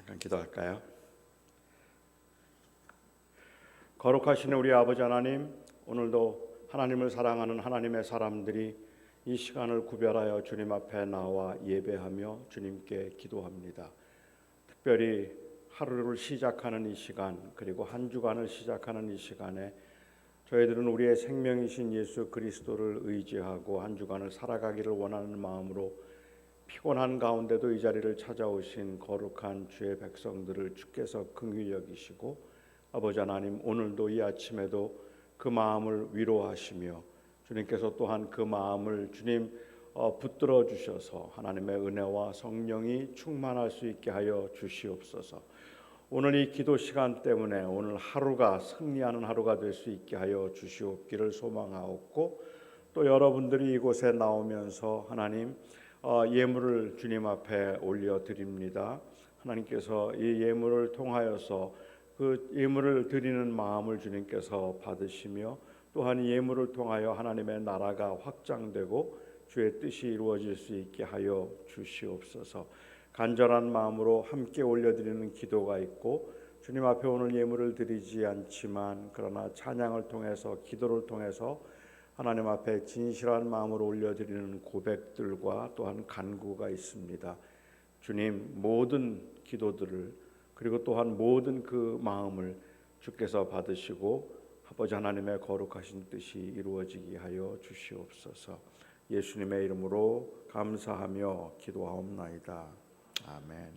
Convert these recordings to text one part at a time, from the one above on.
잠깐 기도할까요? 거룩하신 우리 아버지 하나님, 오늘도 하나님을 사랑하는 하나님의 사람들이 이 시간을 구별하여 주님 앞에 나와 예배하며 주님께 기도합니다. 특별히 하루를 시작하는 이 시간, 그리고 한 주간을 시작하는 이 시간에 저희들은 우리의 생명이신 예수 그리스도를 의지하고 한 주간을 살아가기를 원하는 마음으로 피곤한 가운데도 이 자리를 찾아오신 거룩한 주의 백성들을 주께서 긍휼히 여기시고, 아버지 하나님, 오늘도 이 아침에도 그 마음을 위로하시며 주님께서 또한 그 마음을 주님 붙들어 주셔서 하나님의 은혜와 성령이 충만할 수 있게 하여 주시옵소서. 오늘 이 기도 시간 때문에 오늘 하루가 승리하는 하루가 될 수 있게 하여 주시옵기를 소망하옵고, 또 여러분들이 이곳에 나오면서 하나님 예물을 주님 앞에 올려드립니다. 하나님께서 이 예물을 통하여서 그 예물을 드리는 마음을 주님께서 받으시며, 또한 이 예물을 통하여 하나님의 나라가 확장되고 주의 뜻이 이루어질 수 있게 하여 주시옵소서. 간절한 마음으로 함께 올려드리는 기도가 있고, 주님 앞에 오늘 예물을 드리지 않지만 그러나 찬양을 통해서, 기도를 통해서 하나님 앞에 진실한 마음으로 올려드리는 고백들과 또한 간구가 있습니다. 주님, 모든 기도들을, 그리고 또한 모든 그 마음을 주께서 받으시고 아버지 하나님의 거룩하신 뜻이 이루어지게 하여 주시옵소서. 예수님의 이름으로 감사하며 기도하옵나이다. 아멘.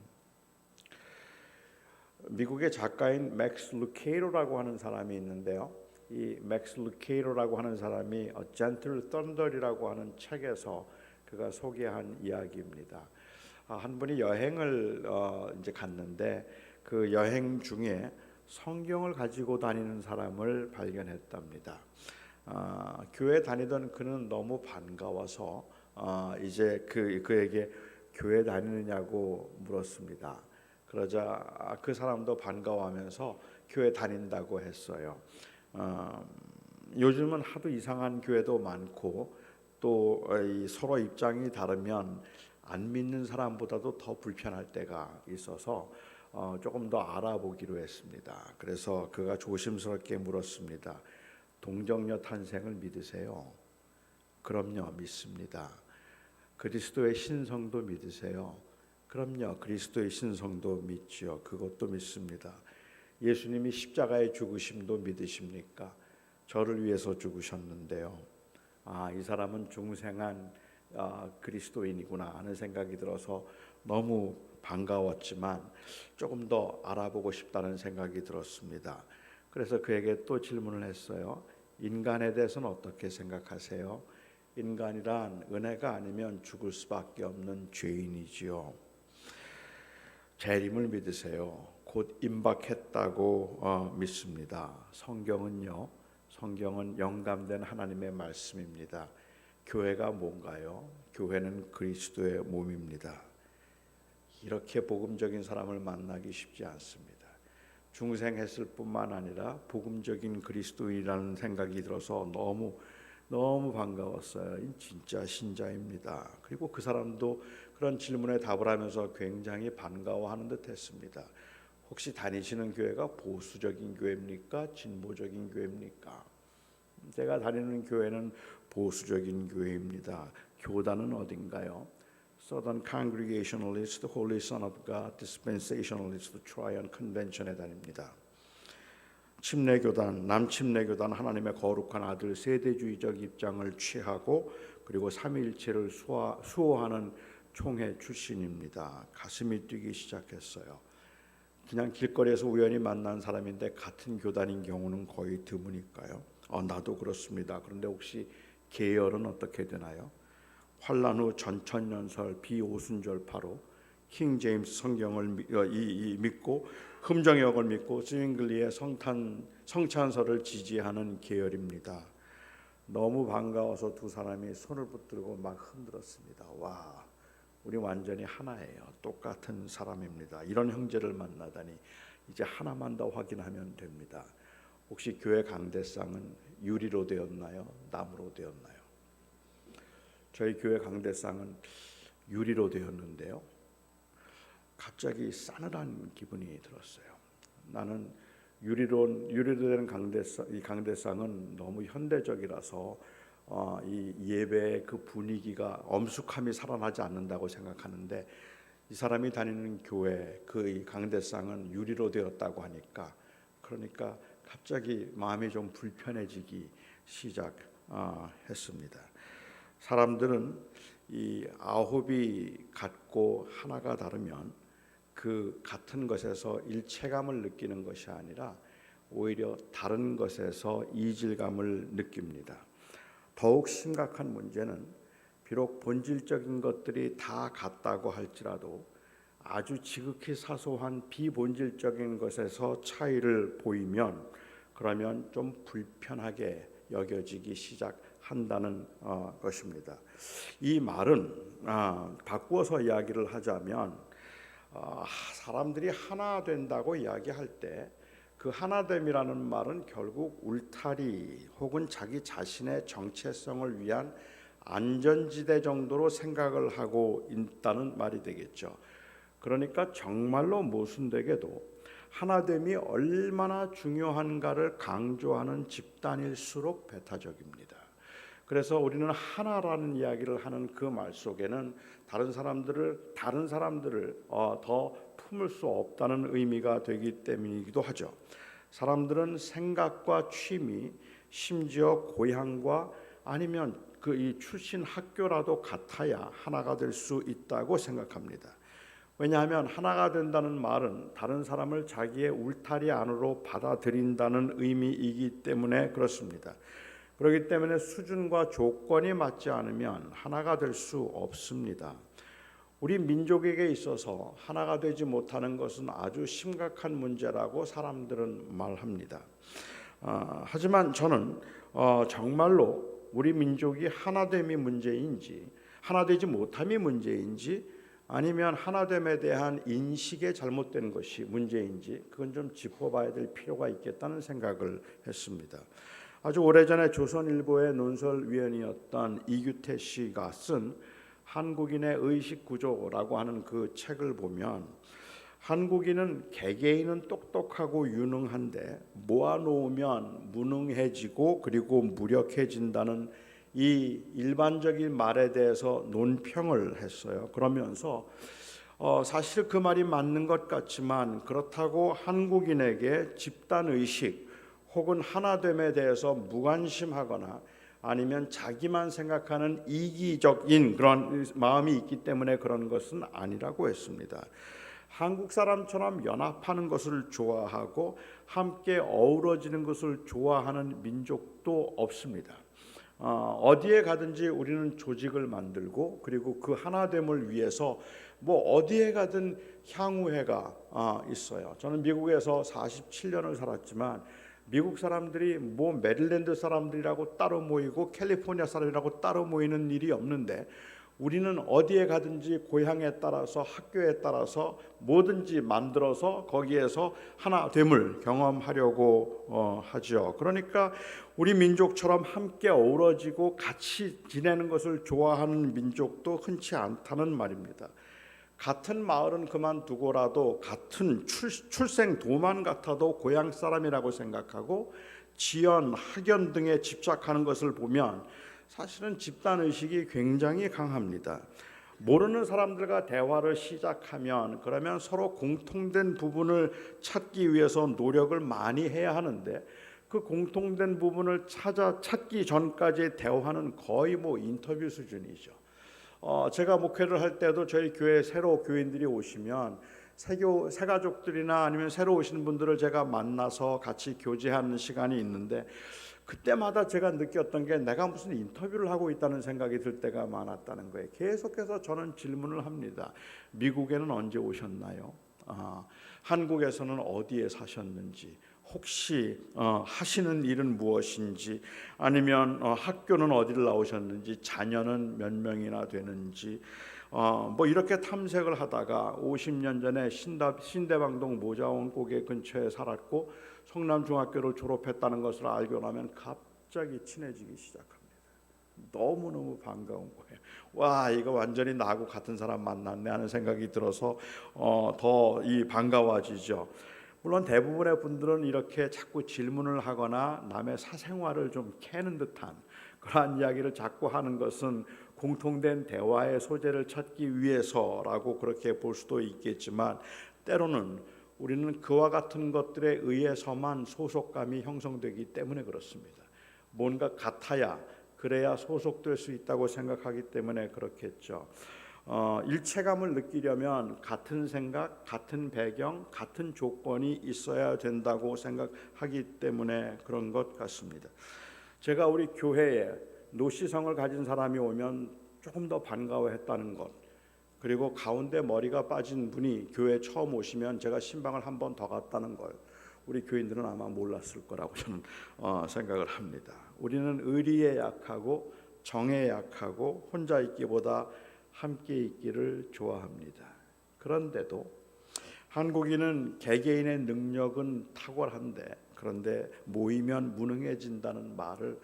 미국의 작가인 맥스 루케이로라고 하는 사람이 있는데요, 이 맥스 루케이로라고 하는 사람이 A Gentle Thunder이라고 하는 책에서 그가 소개한 이야기입니다. 한 분이 여행을 이제 갔는데 그 여행 중에 성경을 가지고 다니는 사람을 발견했답니다. 교회 다니던 그는 너무 반가워서 이제 그에게 교회 다니느냐고 물었습니다. 그러자 그 사람도 반가워하면서 교회 다닌다고 했어요. 요즘은 하도 이상한 교회도 많고, 또 서로 입장이 다르면 안 믿는 사람보다도 더 불편할 때가 있어서 조금 더 알아보기로 했습니다. 그래서 그가 조심스럽게 물었습니다. 동정녀 탄생을 믿으세요? 그럼요, 믿습니다. 그리스도의 신성도 믿으세요? 그럼요, 그리스도의 신성도 믿지요. 그것도 믿습니다. 예수님이 십자가에 죽으심도 믿으십니까? 저를 위해서 죽으셨는데요. 이 사람은 중생한 그리스도인이구나 하는 생각이 들어서 너무 반가웠지만 조금 더 알아보고 싶다는 생각이 들었습니다. 그래서 그에게 또 질문을 했어요. 인간에 대해서는 어떻게 생각하세요? 인간이란 은혜가 아니면 죽을 수밖에 없는 죄인이지요. 재림을 믿으세요? 곧 임박했다고 믿습니다. 성경은 영감된 하나님의 말씀입니다. 교회가 뭔가요? 교회는 그리스도의 몸입니다. 이렇게 복음적인 사람을 만나기 쉽지 않습니다. 중생했을 뿐만 아니라 복음적인 그리스도인이라는 생각이 들어서 너무 반가웠어요. 진짜 신자입니다. 그리고 그 사람도 그런 질문에 답을 하면서 굉장히 반가워하는 듯 했습니다. 혹시 다니시는 교회가 보수적인 교회입니까? 진보적인 교회입니까? 제가 다니는 교회는 보수적인 교회입니다. 교단은 어딘가요? Southern Congregationalist, Holy Son of God, Dispensationalist, Tryon Convention에 다닙니다. 침례교단, 남침례교단, 하나님의 거룩한 아들 세대주의적 입장을 취하고 그리고 삼위일체를 수호하는 총회 출신입니다. 가슴이 뛰기 시작했어요. 그냥 길거리에서 우연히 만난 사람인데 같은 교단인 경우는 거의 드무니까요. 나도 그렇습니다. 그런데 혹시 계열은 어떻게 되나요? 환란 후 전천년설 비오순절파로 킹 제임스 성경을 믿고 흠정역을 믿고 스윙글리의 성찬설을 지지하는 계열입니다. 너무 반가워서 두 사람이 손을 붙들고 막 흔들었습니다. 와, 우리 완전히 하나예요. 똑같은 사람입니다. 이런 형제를 만나다니 이제 하나만 더 확인하면 됩니다. 혹시 교회 강대상은 유리로 되었나요? 나무로 되었나요? 저희 교회 강대상은 유리로 되었는데요. 갑자기 싸늘한 기분이 들었어요. 나는 유리로 된 이 강대상은 너무 현대적이라서 이 예배의 그 분위기가 엄숙함이 살아나지 않는다고 생각하는데, 이 사람이 다니는 교회 이 강대상은 유리로 되었다고 하니까, 그러니까 갑자기 마음이 좀 불편해지기 시작했습니다. 사람들은 이 아홉이 같고 하나가 다르면 그 같은 것에서 일체감을 느끼는 것이 아니라 오히려 다른 것에서 이질감을 느낍니다. 더욱 심각한 문제는 비록 본질적인 것들이 다 같다고 할지라도 아주 지극히 사소한 비본질적인 것에서 차이를 보이면 그러면 좀 불편하게 여겨지기 시작한다는 것입니다. 이 말은 바꾸어서 이야기를 하자면 사람들이 하나 된다고 이야기할 때 그 하나됨이라는 말은 결국 울타리 혹은 자기 자신의 정체성을 위한 안전지대 정도로 생각을 하고 있다는 말이 되겠죠. 그러니까 정말로 모순되게도 하나됨이 얼마나 중요한가를 강조하는 집단일수록 배타적입니다. 그래서 우리는 하나라는 이야기를 하는 그 말 속에는 다른 사람들을 더 품을 수 없다는 의미가 되기 때문이기도 하죠. 사람들은 생각과 취미, 심지어 고향과 아니면 이 출신 학교라도 같아야 하나가 될 수 있다고 생각합니다. 왜냐하면 하나가 된다는 말은 다른 사람을 자기의 울타리 안으로 받아들인다는 의미이기 때문에 그렇습니다. 그렇기 때문에 수준과 조건이 맞지 않으면 하나가 될 수 없습니다. 우리 민족에게 있어서 하나가 되지 못하는 것은 아주 심각한 문제라고 사람들은 말합니다. 하지만 저는 정말로 우리 민족이 하나됨이 문제인지, 하나되지 못함이 문제인지, 아니면 하나됨에 대한 인식에 잘못된 것이 문제인지, 그건 좀 짚어봐야 될 필요가 있겠다는 생각을 했습니다. 아주 오래전에 조선일보의 논설위원이었던 이규태 씨가 쓴 한국인의 의식구조라고 하는 그 책을 보면, 한국인은 개개인은 똑똑하고 유능한데 모아놓으면 무능해지고 그리고 무력해진다는 이 일반적인 말에 대해서 논평을 했어요. 그러면서 사실 그 말이 맞는 것 같지만, 그렇다고 한국인에게 집단의식 혹은 하나됨에 대해서 무관심하거나 아니면 자기만 생각하는 이기적인 그런 마음이 있기 때문에 그런 것은 아니라고 했습니다. 한국 사람처럼 연합하는 것을 좋아하고 함께 어우러지는 것을 좋아하는 민족도 없습니다. 어디에 가든지 우리는 조직을 만들고 그리고 그 하나됨을 위해서 어디에 가든 향후회가 있어요. 저는 미국에서 47년을 살았지만 미국 사람들이 메릴랜드 사람들이라고 따로 모이고 캘리포니아 사람이라고 따로 모이는 일이 없는데, 우리는 어디에 가든지 고향에 따라서 학교에 따라서 뭐든지 만들어서 거기에서 하나됨을 경험하려고 하죠. 그러니까 우리 민족처럼 함께 어우러지고 같이 지내는 것을 좋아하는 민족도 흔치 않다는 말입니다. 같은 마을은 그만두고라도 같은 출생 도만 같아도 고향 사람이라고 생각하고 지연, 학연 등에 집착하는 것을 보면 사실은 집단의식이 굉장히 강합니다. 모르는 사람들과 대화를 시작하면 그러면 서로 공통된 부분을 찾기 위해서 노력을 많이 해야 하는데, 그 공통된 부분을 찾기 전까지의 대화는 거의 인터뷰 수준이죠. 제가 목회를 할 때도 저희 교회 새로 교인들이 오시면 새가족들이나 아니면 새로 오시는 분들을 제가 만나서 같이 교제하는 시간이 있는데, 그때마다 제가 느꼈던 게 내가 무슨 인터뷰를 하고 있다는 생각이 들 때가 많았다는 거예요. 계속해서 저는 질문을 합니다. 미국에는 언제 오셨나요? 한국에서는 어디에 사셨는지, 혹시 하시는 일은 무엇인지, 아니면 학교는 어디를 나오셨는지, 자녀는 몇 명이나 되는지, 이렇게 탐색을 하다가 50년 전에 신대방동 모자원 고개 근처에 살았고 성남중학교를 졸업했다는 것을 알고 나면 갑자기 친해지기 시작합니다. 너무너무 반가운 거예요. 와, 이거 완전히 나하고 같은 사람 만났네 하는 생각이 들어서 더 이 반가워지죠. 물론 대부분의 분들은 이렇게 자꾸 질문을 하거나 남의 사생활을 좀 캐는 듯한 그러한 이야기를 자꾸 하는 것은 공통된 대화의 소재를 찾기 위해서라고 그렇게 볼 수도 있겠지만, 때로는 우리는 그와 같은 것들에 의해서만 소속감이 형성되기 때문에 그렇습니다. 뭔가 같아야, 그래야 소속될 수 있다고 생각하기 때문에 그렇겠죠. 일체감을 느끼려면 같은 생각, 같은 배경, 같은 조건이 있어야 된다고 생각하기 때문에 그런 것 같습니다. 제가 우리 교회에 노시성을 가진 사람이 오면 조금 더 반가워했다는 것, 그리고 가운데 머리가 빠진 분이 교회에 처음 오시면 제가 신방을 한 번 더 갔다는 걸 우리 교인들은 아마 몰랐을 거라고 저는 생각을 합니다. 우리는 의리에 약하고 정에 약하고 혼자 있기보다 함께 있기를 좋아합니다. 그런데도 한국인은 개개인의 능력은 탁월한데, 그런데 모이면 무능해진다는 말을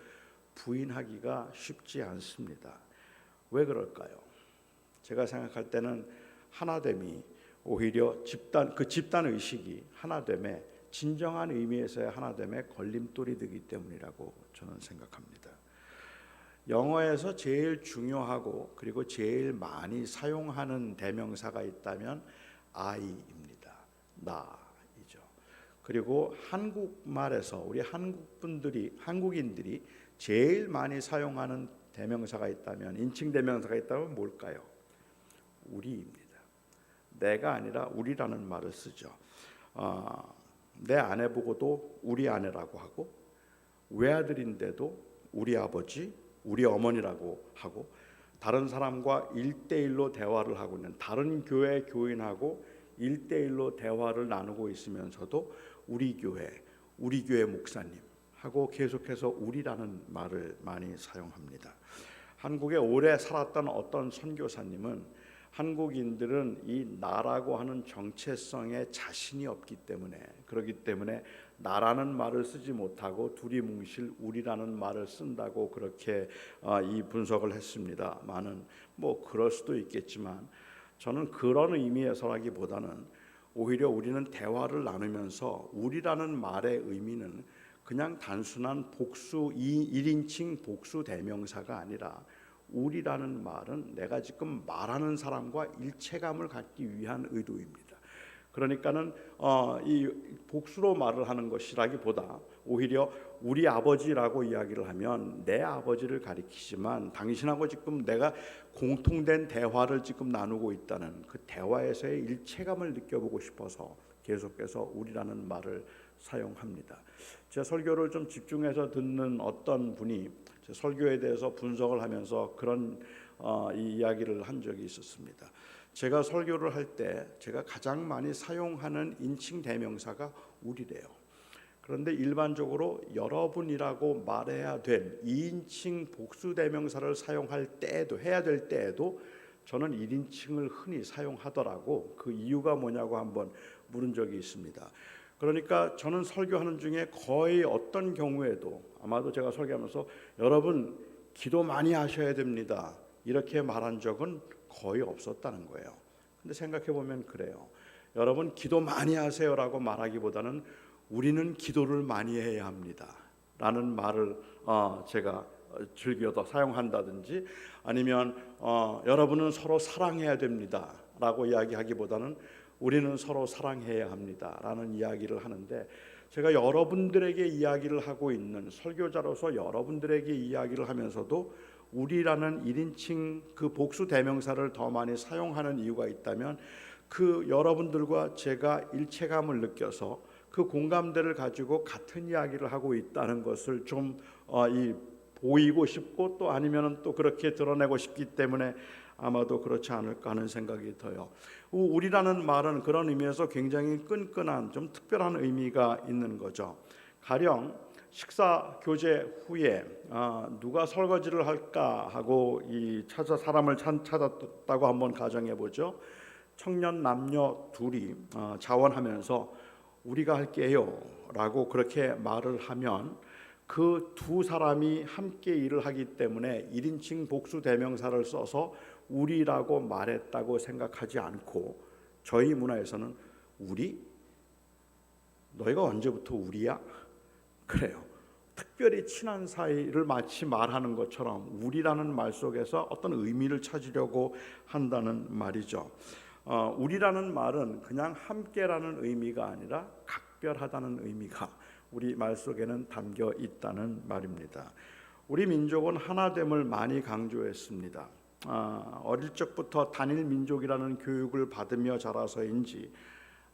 부인하기가 쉽지 않습니다. 왜 그럴까요? 제가 생각할 때는 하나됨이 오히려 집단 의식이 하나됨에, 진정한 의미에서의 하나됨에 걸림돌이 되기 때문이라고 저는 생각합니다. 영어에서 제일 중요하고 그리고 제일 많이 사용하는 대명사가 있다면 I입니다. 나이죠. 그리고 한국말에서 우리 한국인들이 제일 많이 사용하는 대명사가 있다면, 인칭 대명사가 있다면 뭘까요? 우리입니다. 내가 아니라 우리라는 말을 쓰죠. 내 아내 보고도 우리 아내라고 하고, 외아들인데도 우리 아버지, 우리 어머니라고 하고, 다른 사람과 1대1로 대화를 하고 있는 다른 교회 교인하고 1대1로 대화를 나누고 있으면서도 우리 교회 목사님 하고 계속해서 우리라는 말을 많이 사용합니다. 한국에 오래 살았던 어떤 선교사님은 한국인들은 이 나라고 하는 정체성에 자신이 없기 때문에, 그렇기 때문에 나라는 말을 쓰지 못하고 두리뭉실 우리라는 말을 쓴다고 그렇게 이 분석을 했습니다. 많은 그럴 수도 있겠지만, 저는 그런 의미에서라기보다는 오히려 우리는 대화를 나누면서 우리라는 말의 의미는 그냥 단순한 복수 1인칭 복수 대명사가 아니라, 우리라는 말은 내가 지금 말하는 사람과 일체감을 갖기 위한 의도입니다. 그러니까는 이 복수로 말을 하는 것이라기보다 오히려 우리 아버지라고 이야기를 하면 내 아버지를 가리키지만, 당신하고 지금 내가 공통된 대화를 지금 나누고 있다는 그 대화에서의 일체감을 느껴보고 싶어서 계속해서 우리라는 말을 사용합니다. 제 설교를 좀 집중해서 듣는 어떤 분이 제 설교에 대해서 분석을 하면서 그런 이 이야기를 한 적이 있었습니다. 제가 설교를 할 때 제가 가장 많이 사용하는 인칭 대명사가 우리래요. 그런데 일반적으로 여러분이라고 말해야 될 2인칭 복수 대명사를 사용할 때에도, 해야 될 때에도 저는 1인칭을 흔히 사용하더라고. 그 이유가 뭐냐고 한번 물은 적이 있습니다. 그러니까 저는 설교하는 중에 거의 어떤 경우에도, 아마도 제가 설교하면서 여러분 기도 많이 하셔야 됩니다 이렇게 말한 적은 거의 없었다는 거예요. 근데 생각해 보면 그래요. 여러분 기도 많이 하세요라고 말하기보다는 우리는 기도를 많이 해야 합니다 라는 말을 제가 즐겨 더 사용한다든지, 아니면 여러분은 서로 사랑해야 됩니다 라고 이야기하기보다는 우리는 서로 사랑해야 합니다 라는 이야기를 하는데, 제가 여러분들에게 이야기를 하고 있는 설교자로서 여러분들에게 이야기를 하면서도 우리라는 1인칭 그 복수 대명사를 더 많이 사용하는 이유가 있다면, 그 여러분들과 제가 일체감을 느껴서 그 공감대를 가지고 같은 이야기를 하고 있다는 것을 좀 보이고 싶고, 또 아니면 또 그렇게 드러내고 싶기 때문에 아마도 그렇지 않을까 하는 생각이 들어요. 우리라는 말은 그런 의미에서 굉장히 끈끈한, 좀 특별한 의미가 있는 거죠. 가령 식사 교제 후에 누가 설거지를 할까 하고 사람을 찾았다고 한번 가정해 보죠. 청년 남녀 둘이 자원하면서 우리가 할게요 라고 그렇게 말을 하면, 그 두 사람이 함께 일을 하기 때문에 1인칭 복수 대명사를 써서 우리라고 말했다고 생각하지 않고, 저희 문화에서는 우리? 너희가 언제부터 우리야? 그래요. 특별히 친한 사이를 마치 말하는 것처럼 우리라는 말 속에서 어떤 의미를 찾으려고 한다는 말이죠. 우리라는 말은 그냥 함께라는 의미가 아니라 각별하다는 의미가 우리 말 속에는 담겨 있다는 말입니다. 우리 민족은 하나됨을 많이 강조했습니다. 어릴 적부터 단일 민족이라는 교육을 받으며 자라서인지,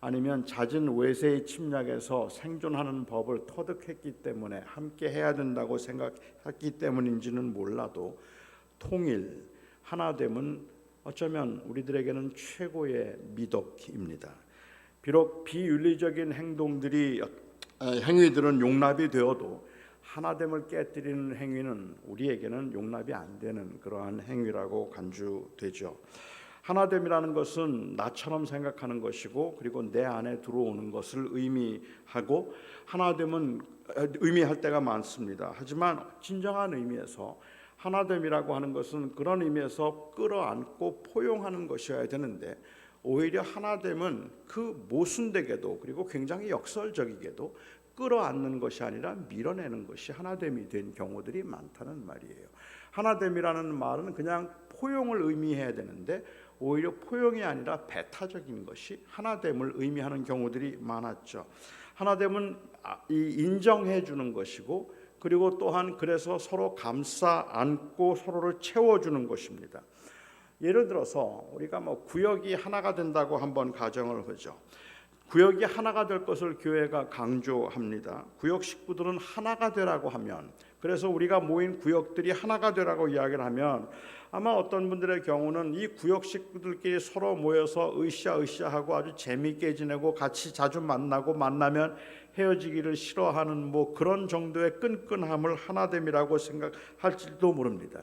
아니면 잦은 외세의 침략에서 생존하는 법을 터득했기 때문에 함께 해야 된다고 생각했기 때문인지는 몰라도, 통일, 하나됨은 어쩌면 우리들에게는 최고의 미덕입니다. 비록 비윤리적인 행위들은 용납이 되어도 하나됨을 깨뜨리는 행위는 우리에게는 용납이 안 되는 그러한 행위라고 간주되죠. 하나됨이라는 것은 나처럼 생각하는 것이고, 그리고 내 안에 들어오는 것을 의미하고, 하나됨은 의미할 때가 많습니다. 하지만 진정한 의미에서 하나됨이라고 하는 것은 그런 의미에서 끌어안고 포용하는 것이어야 되는데, 오히려 하나됨은 그 모순되게도 그리고 굉장히 역설적이게도 끌어안는 것이 아니라 밀어내는 것이 하나됨이 된 경우들이 많다는 말이에요. 하나됨이라는 말은 그냥 포용을 의미해야 되는데 오히려 포용이 아니라 배타적인 것이 하나됨을 의미하는 경우들이 많았죠. 하나됨은 인정해 주는 것이고, 그리고 또한 그래서 서로 감싸 안고 서로를 채워주는 것입니다. 예를 들어서 우리가 구역이 하나가 된다고 한번 가정을 하죠. 구역이 하나가 될 것을 교회가 강조합니다. 구역 식구들은 하나가 되라고 하면, 그래서 우리가 모인 구역들이 하나가 되라고 이야기를 하면, 아마 어떤 분들의 경우는 이 구역 식구들끼리 서로 모여서 으쌰으쌰하고 아주 재미있게 지내고 같이 자주 만나면 헤어지기를 싫어하는 그런 정도의 끈끈함을 하나됨이라고 생각할지도 모릅니다.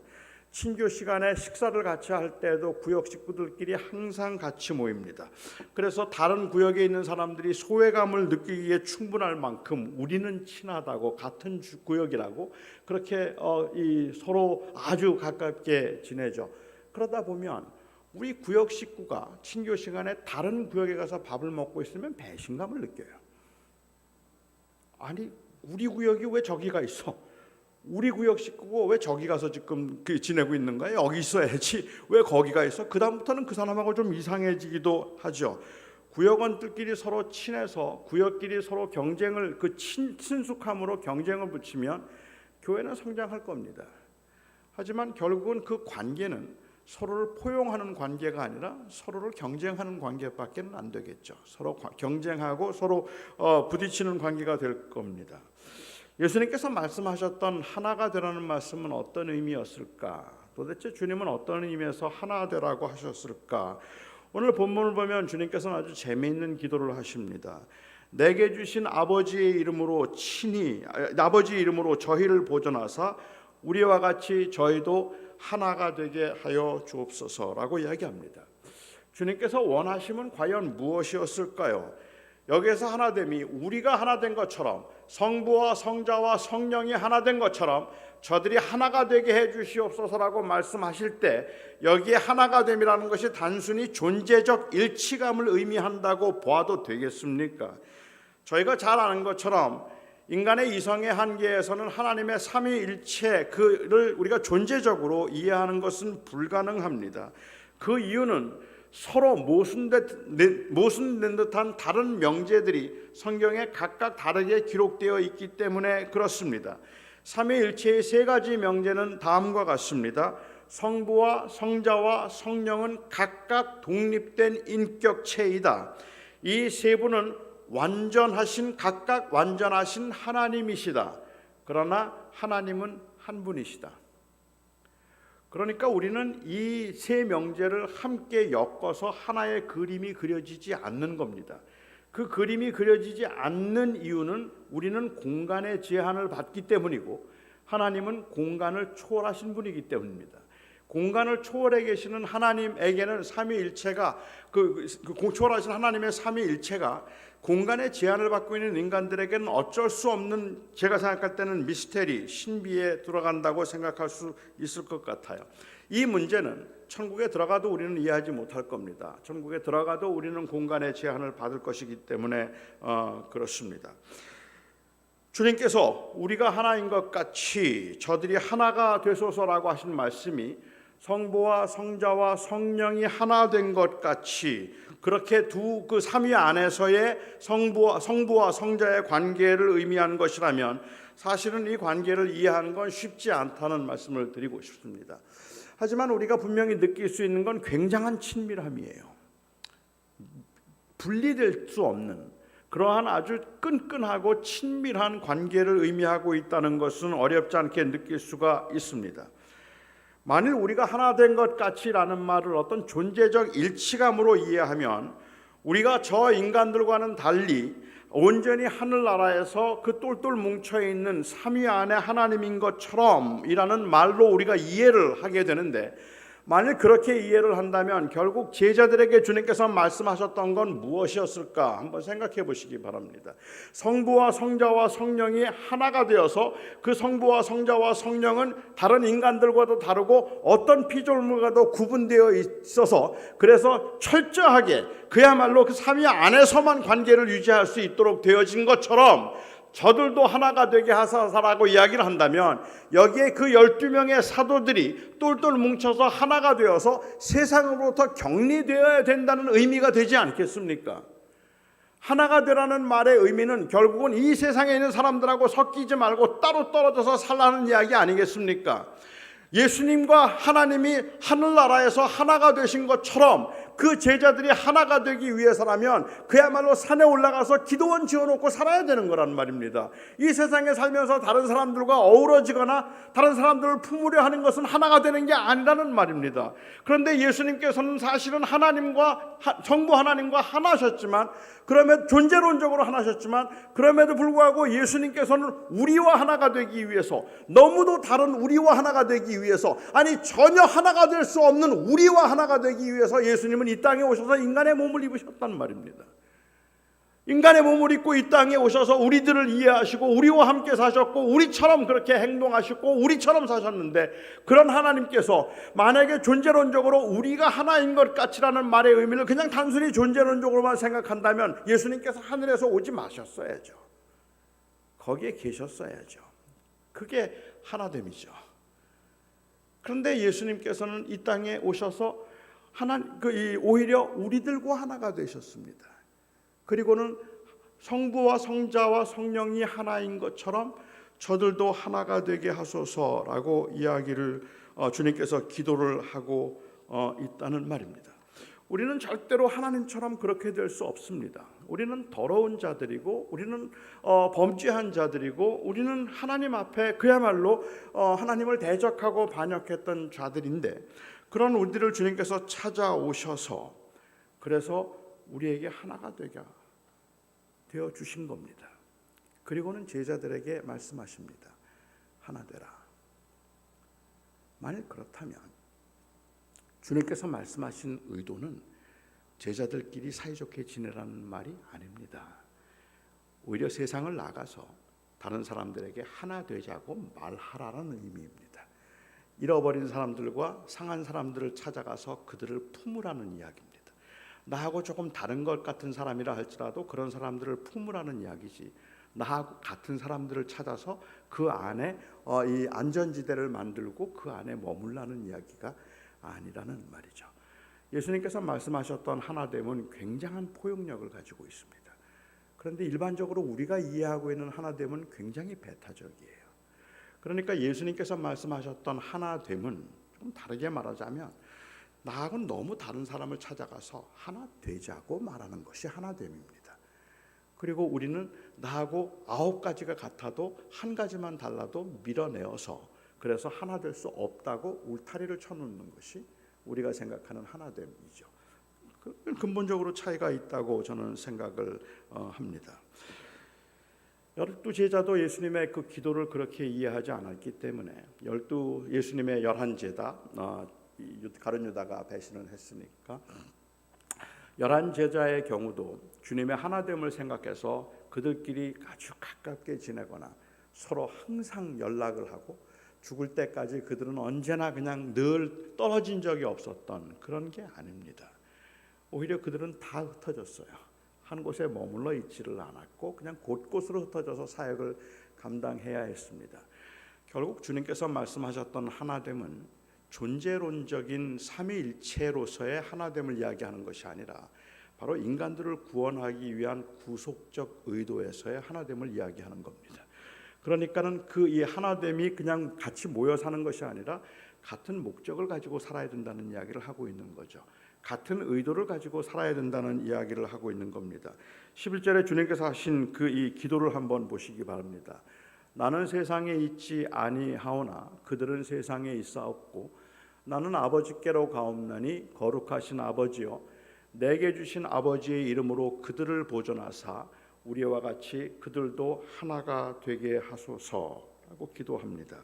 친교 시간에 식사를 같이 할 때도 구역 식구들끼리 항상 같이 모입니다. 그래서 다른 구역에 있는 사람들이 소외감을 느끼기에 충분할 만큼 우리는 친하다고, 같은 구역이라고 그렇게 서로 아주 가깝게 지내죠. 그러다 보면 우리 구역 식구가 친교 시간에 다른 구역에 가서 밥을 먹고 있으면 배신감을 느껴요. 아니, 우리 구역이 왜 저기가 있어? 우리 구역 식구고 왜 저기 가서 지금 지내고 있는 거야? 여기 있어야지. 왜 거기가 있어? 그 다음부터는 그 사람하고 좀 이상해지기도 하죠. 구역원들끼리 서로 친해서 구역끼리 서로 경쟁을, 친숙함으로 경쟁을 붙이면 교회는 성장할 겁니다. 하지만 결국은 그 관계는 서로를 포용하는 관계가 아니라 서로를 경쟁하는 관계밖에는 안 되겠죠. 서로 경쟁하고 서로 부딪히는 관계가 될 겁니다. 예수님께서 말씀하셨던 하나가 되라는 말씀은 어떤 의미였을까? 도대체 주님은 어떤 의미에서 하나 되라고 하셨을까? 오늘 본문을 보면 주님께서는 아주 재미있는 기도를 하십니다. 내게 주신 아버지의 이름으로 저희를 보존하사 우리와 같이 저희도 하나가 되게 하여 주옵소서라고 이야기합니다. 주님께서 원하심은 과연 무엇이었을까요? 여기에서 하나됨이 우리가 하나된 것처럼, 성부와 성자와 성령이 하나된 것처럼 저들이 하나가 되게 해주시옵소서라고 말씀하실 때, 여기에 하나가됨이라는 것이 단순히 존재적 일치감을 의미한다고 보아도 되겠습니까? 저희가 잘 아는 것처럼 인간의 이성의 한계에서는 하나님의 삼위일체를 우리가 존재적으로 이해하는 것은 불가능합니다. 그 이유는 서로 모순된 듯한 다른 명제들이 성경에 각각 다르게 기록되어 있기 때문에 그렇습니다. 삼위일체의 세 가지 명제는 다음과 같습니다. 성부와 성자와 성령은 각각 독립된 인격체이다. 이 세 분은 각각 완전하신 하나님이시다. 그러나 하나님은 한 분이시다. 그러니까 우리는 이 세 명제를 함께 엮어서 하나의 그림이 그려지지 않는 겁니다. 그 그림이 그려지지 않는 이유는 우리는 공간의 제한을 받기 때문이고, 하나님은 공간을 초월하신 분이기 때문입니다. 공간을 초월해 계시는 하나님에게는 삼위일체가 초월하신 하나님의 삼위일체가 공간의 제한을 받고 있는 인간들에게는 어쩔 수 없는, 제가 생각할 때는 미스테리, 신비에 들어간다고 생각할 수 있을 것 같아요. 이 문제는 천국에 들어가도 우리는 이해하지 못할 겁니다. 천국에 들어가도 우리는 공간의 제한을 받을 것이기 때문에 그렇습니다. 주님께서 우리가 하나인 것 같이 저들이 하나가 되소서라고 하신 말씀이 성부와 성자와 성령이 하나 된 것 같이 그렇게 그 삼위 안에서의 성부와 성자의 관계를 의미하는 것이라면 사실은 이 관계를 이해하는 건 쉽지 않다는 말씀을 드리고 싶습니다. 하지만 우리가 분명히 느낄 수 있는 건 굉장한 친밀함이에요. 분리될 수 없는 그러한 아주 끈끈하고 친밀한 관계를 의미하고 있다는 것은 어렵지 않게 느낄 수가 있습니다. 만일 우리가 하나 된 것 같이라는 말을 어떤 존재적 일치감으로 이해하면 우리가 저 인간들과는 달리 온전히 하늘나라에서 그 똘똘 뭉쳐있는 삼위 안에 하나님인 것처럼 이라는 말로 우리가 이해를 하게 되는데, 만일 그렇게 이해를 한다면 결국 제자들에게 주님께서 말씀하셨던 건 무엇이었을까 한번 생각해 보시기 바랍니다. 성부와 성자와 성령이 하나가 되어서 그 성부와 성자와 성령은 다른 인간들과도 다르고 어떤 피조물과도 구분되어 있어서 그래서 철저하게 그야말로 그 삼위 안에서만 관계를 유지할 수 있도록 되어진 것처럼 저들도 하나가 되게 하사사라고 이야기를 한다면 여기에 그 12명의 사도들이 똘똘 뭉쳐서 하나가 되어서 세상으로부터 격리되어야 된다는 의미가 되지 않겠습니까? 하나가 되라는 말의 의미는 결국은 이 세상에 있는 사람들하고 섞이지 말고 따로 떨어져서 살라는 이야기 아니겠습니까? 예수님과 하나님이 하늘나라에서 하나가 되신 것처럼 그 제자들이 하나가 되기 위해서라면 그야말로 산에 올라가서 기도원 지어놓고 살아야 되는 거란 말입니다. 이 세상에 살면서 다른 사람들과 어우러지거나 다른 사람들을 품으려 하는 것은 하나가 되는 게 아니라는 말입니다. 그런데 예수님께서는 사실은 하나님과 정부 하나님과 하나셨지만, 그럼에도 존재론적으로 하나셨지만, 그럼에도 불구하고 예수님께서는 우리와 하나가 되기 위해서, 너무도 다른 우리와 하나가 되기 위해서, 아니 전혀 하나가 될 수 없는 우리와 하나가 되기 위해서 예수님은 이 땅에 오셔서 인간의 몸을 입으셨단 말입니다. 인간의 몸을 입고 이 땅에 오셔서 우리들을 이해하시고 우리와 함께 사셨고 우리처럼 그렇게 행동하셨고 우리처럼 사셨는데, 그런 하나님께서 만약에 존재론적으로 우리가 하나인 것 같이라는 말의 의미를 그냥 단순히 존재론적으로만 생각한다면 예수님께서 하늘에서 오지 마셨어야죠. 거기에 계셨어야죠. 그게 하나됨이죠. 그런데 예수님께서는 이 땅에 오셔서 오히려 우리들과 하나가 되셨습니다. 그리고는 성부와 성자와 성령이 하나인 것처럼 저들도 하나가 되게 하소서라고 이야기를 주님께서 기도를 하고 있다는 말입니다. 우리는 절대로 하나님처럼 그렇게 될 수 없습니다. 우리는 더러운 자들이고 우리는 범죄한 자들이고 우리는 하나님 앞에 그야말로 하나님을 대적하고 반역했던 자들인데, 그런 우리들을 주님께서 찾아오셔서 그래서 우리에게 하나가 되어 주신 겁니다. 그리고는 제자들에게 말씀하십니다. 하나 되라. 만일 그렇다면 주님께서 말씀하신 의도는 제자들끼리 사이좋게 지내라는 말이 아닙니다. 오히려 세상을 나가서 다른 사람들에게 하나 되자고 말하라는 의미입니다. 잃어버린 사람들과 상한 사람들을 찾아가서 그들을 품으라는 이야기입니다. 나하고 조금 다른 것 같은 사람이라 할지라도 그런 사람들을 품으라는 이야기지, 나하고 같은 사람들을 찾아서 그 안에 이 안전지대를 만들고 그 안에 머물라는 이야기가 아니라는 말이죠. 예수님께서 말씀하셨던 하나됨은 굉장한 포용력을 가지고 있습니다. 그런데 일반적으로 우리가 이해하고 있는 하나됨은 굉장히 배타적이에요. 그러니까 예수님께서 말씀하셨던 하나됨은 좀 다르게 말하자면 나하고는 너무 다른 사람을 찾아가서 하나 되자고 말하는 것이 하나됨입니다. 그리고 우리는 나하고 9가지가 같아도 한 가지만 달라도 밀어내어서 그래서 하나 될 수 없다고 울타리를 쳐놓는 것이 우리가 생각하는 하나됨이죠. 근본적으로 차이가 있다고 저는 생각을 합니다. 12제자도 예수님의 그 기도를 그렇게 이해하지 않았기 때문에 예수님의 11제자 가룟 유다가 배신을 했으니까 11 제자의 경우도 주님의 하나됨을 생각해서 그들끼리 아주 가깝게 지내거나 서로 항상 연락을 하고 죽을 때까지 그들은 언제나 그냥 늘 떨어진 적이 없었던 그런 게 아닙니다. 오히려 그들은 다 흩어졌어요. 한 곳에 머물러 있지를 않았고 그냥 곳곳으로 흩어져서 사역을 감당해야 했습니다. 결국 주님께서 말씀하셨던 하나됨은 존재론적인 삼위일체로서의 하나됨을 이야기하는 것이 아니라 바로 인간들을 구원하기 위한 구속적 의도에서의 하나됨을 이야기하는 겁니다. 그러니까는 그 이 하나됨이 그냥 같이 모여 사는 것이 아니라 같은 목적을 가지고 살아야 된다는 이야기를 하고 있는 거죠. 같은 의도를 가지고 살아야 된다는 이야기를 하고 있는 겁니다. 11절에 주님께서 하신 그 이 기도를 한번 보시기 바랍니다. 나는 세상에 있지 아니하오나 그들은 세상에 있사옵고 나는 아버지께로 가옵나니 거룩하신 아버지여 내게 주신 아버지의 이름으로 그들을 보존하사 우리와 같이 그들도 하나가 되게 하소서라고 기도합니다.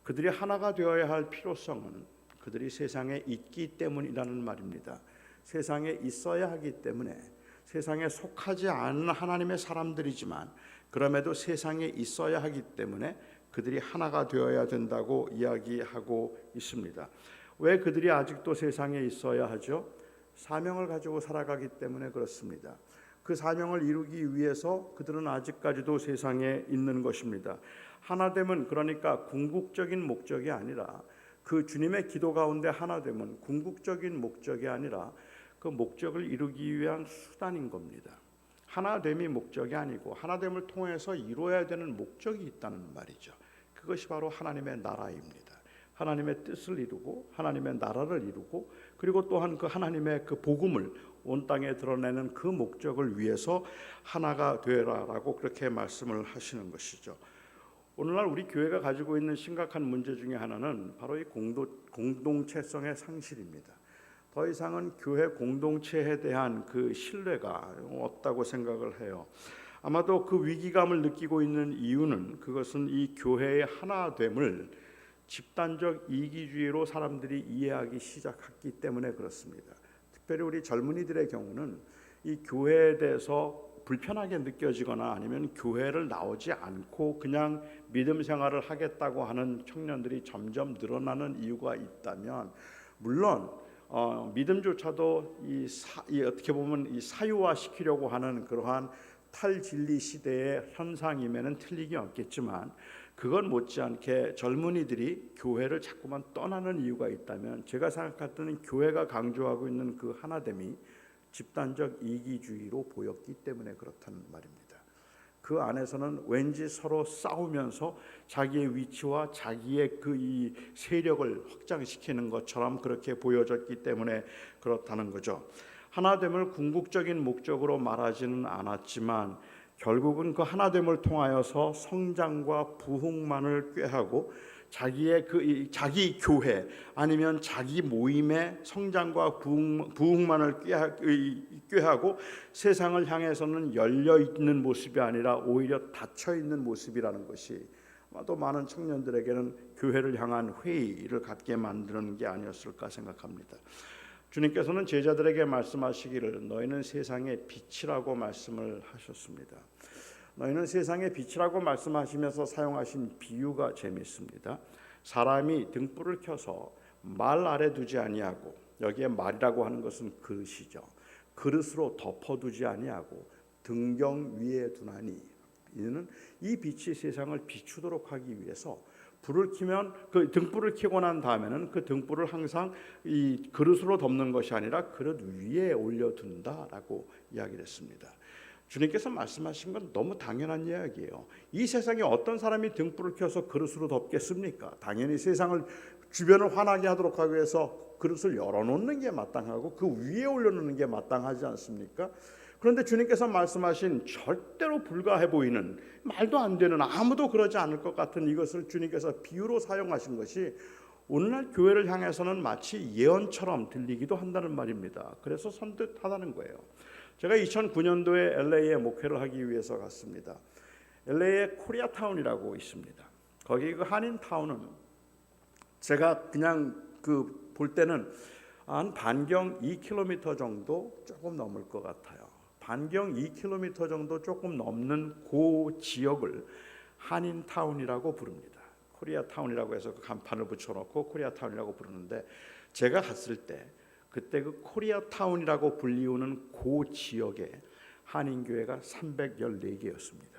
그들이 하나가 되어야 할 필요성은 그들이 세상에 있기 때문이라는 말입니다. 세상에 있어야 하기 때문에 세상에 속하지 않은 하나님의 사람들이지만 그럼에도 세상에 있어야 하기 때문에 그들이 하나가 되어야 된다고 이야기하고 있습니다. 왜 그들이 아직도 세상에 있어야 하죠? 사명을 가지고 살아가기 때문에 그렇습니다. 그 사명을 이루기 위해서 그들은 아직까지도 세상에 있는 것입니다. 하나됨은 그러니까 궁극적인 목적이 아니라 그 주님의 기도 가운데 하나됨은 궁극적인 목적이 아니라 그 목적을 이루기 위한 수단인 겁니다. 하나됨이 목적이 아니고 하나됨을 통해서 이루어야 되는 목적이 있다는 말이죠. 그것이 바로 하나님의 나라입니다. 하나님의 뜻을 이루고 하나님의 나라를 이루고 그리고 또한 그 하나님의 그 복음을 온 땅에 드러내는 그 목적을 위해서 하나가 되라라고 그렇게 말씀을 하시는 것이죠. 오늘날 우리 교회가 가지고 있는 심각한 문제 중에 하나는 바로 이 공동체성의 상실입니다. 더 이상은 교회 공동체에 대한 그 신뢰가 없다고 생각을 해요. 아마도 그 위기감을 느끼고 있는 이유는 그것은 이 교회의 하나됨을 집단적 이기주의로 사람들이 이해하기 시작했기 때문에 그렇습니다. 특별히 우리 젊은이들의 경우는 이 교회에 대해서 불편하게 느껴지거나 아니면 교회를 나오지 않고 그냥 믿음 생활을 하겠다고 하는 청년들이 점점 늘어나는 이유가 있다면 물론 믿음조차도 이 어떻게 보면 이 사유화시키려고 하는 그러한 탈진리 시대의 현상임에는 틀리기 없겠지만 그건 못지않게 젊은이들이 교회를 자꾸만 떠나는 이유가 있다면 제가 생각할 때는 교회가 강조하고 있는 그 하나됨이 집단적 이기주의로 보였기 때문에 그렇다는 말입니다. 그 안에서는 왠지 서로 싸우면서 자기의 위치와 자기의 그 이 세력을 확장시키는 것처럼 그렇게 보여졌기 때문에 그렇다는 거죠. 하나됨을 궁극적인 목적으로 말하지는 않았지만 결국은 그 하나됨을 통하여서 성장과 부흥만을 꾀하고 자기의 자기 교회 아니면 자기 모임의 성장과 부흥만을 꾀하고 세상을 향해서는 열려 있는 모습이 아니라 오히려 닫혀 있는 모습이라는 것이 또 많은 청년들에게는 교회를 향한 회의를 갖게 만드는 게 아니었을까 생각합니다. 주님께서는 제자들에게 말씀하시기를 너희는 세상의 빛이라고 말씀을 하셨습니다. 너희는 세상의 빛이라고 말씀하시면서 사용하신 비유가 재미있습니다. 사람이 등불을 켜서 말 아래 두지 아니하고 여기에 말이라고 하는 것은 그릇이죠. 그릇으로 덮어두지 아니하고 등경 위에 두나니 이는 이 빛이 세상을 비추도록 하기 위해서 불을 켜면 그 등불을 켜고 난 다음에는 그 등불을 항상 이 그릇으로 덮는 것이 아니라 그릇 위에 올려둔다라고 이야기를 했습니다. 주님께서 말씀하신 건 너무 당연한 이야기예요. 이 세상에 어떤 사람이 등불을 켜서 그릇으로 덮겠습니까? 당연히 세상을 주변을 환하게 하도록 하기 위해서 그릇을 열어놓는 게 마땅하고 그 위에 올려놓는 게 마땅하지 않습니까? 그런데 주님께서 말씀하신 절대로 불가해 보이는 말도 안 되는 아무도 그러지 않을 것 같은 이것을 주님께서 비유로 사용하신 것이 오늘날 교회를 향해서는 마치 예언처럼 들리기도 한다는 말입니다. 그래서 선뜻하다는 거예요. 제가 2009년도에 LA에 목회를 하기 위해서 갔습니다. LA에 코리아타운이라고 있습니다. 거기 그 한인타운은 제가 그냥 그 볼 때는 한 반경 2km 정도 조금 넘을 것 같아요. 반경 2km 정도 조금 넘는 그 지역을 한인타운이라고 부릅니다. 코리아타운이라고 해서 그 간판을 붙여놓고 코리아타운이라고 부르는데, 제가 갔을 때 그때 그 코리아타운이라고 불리우는 그 지역에 한인교회가 314개였습니다.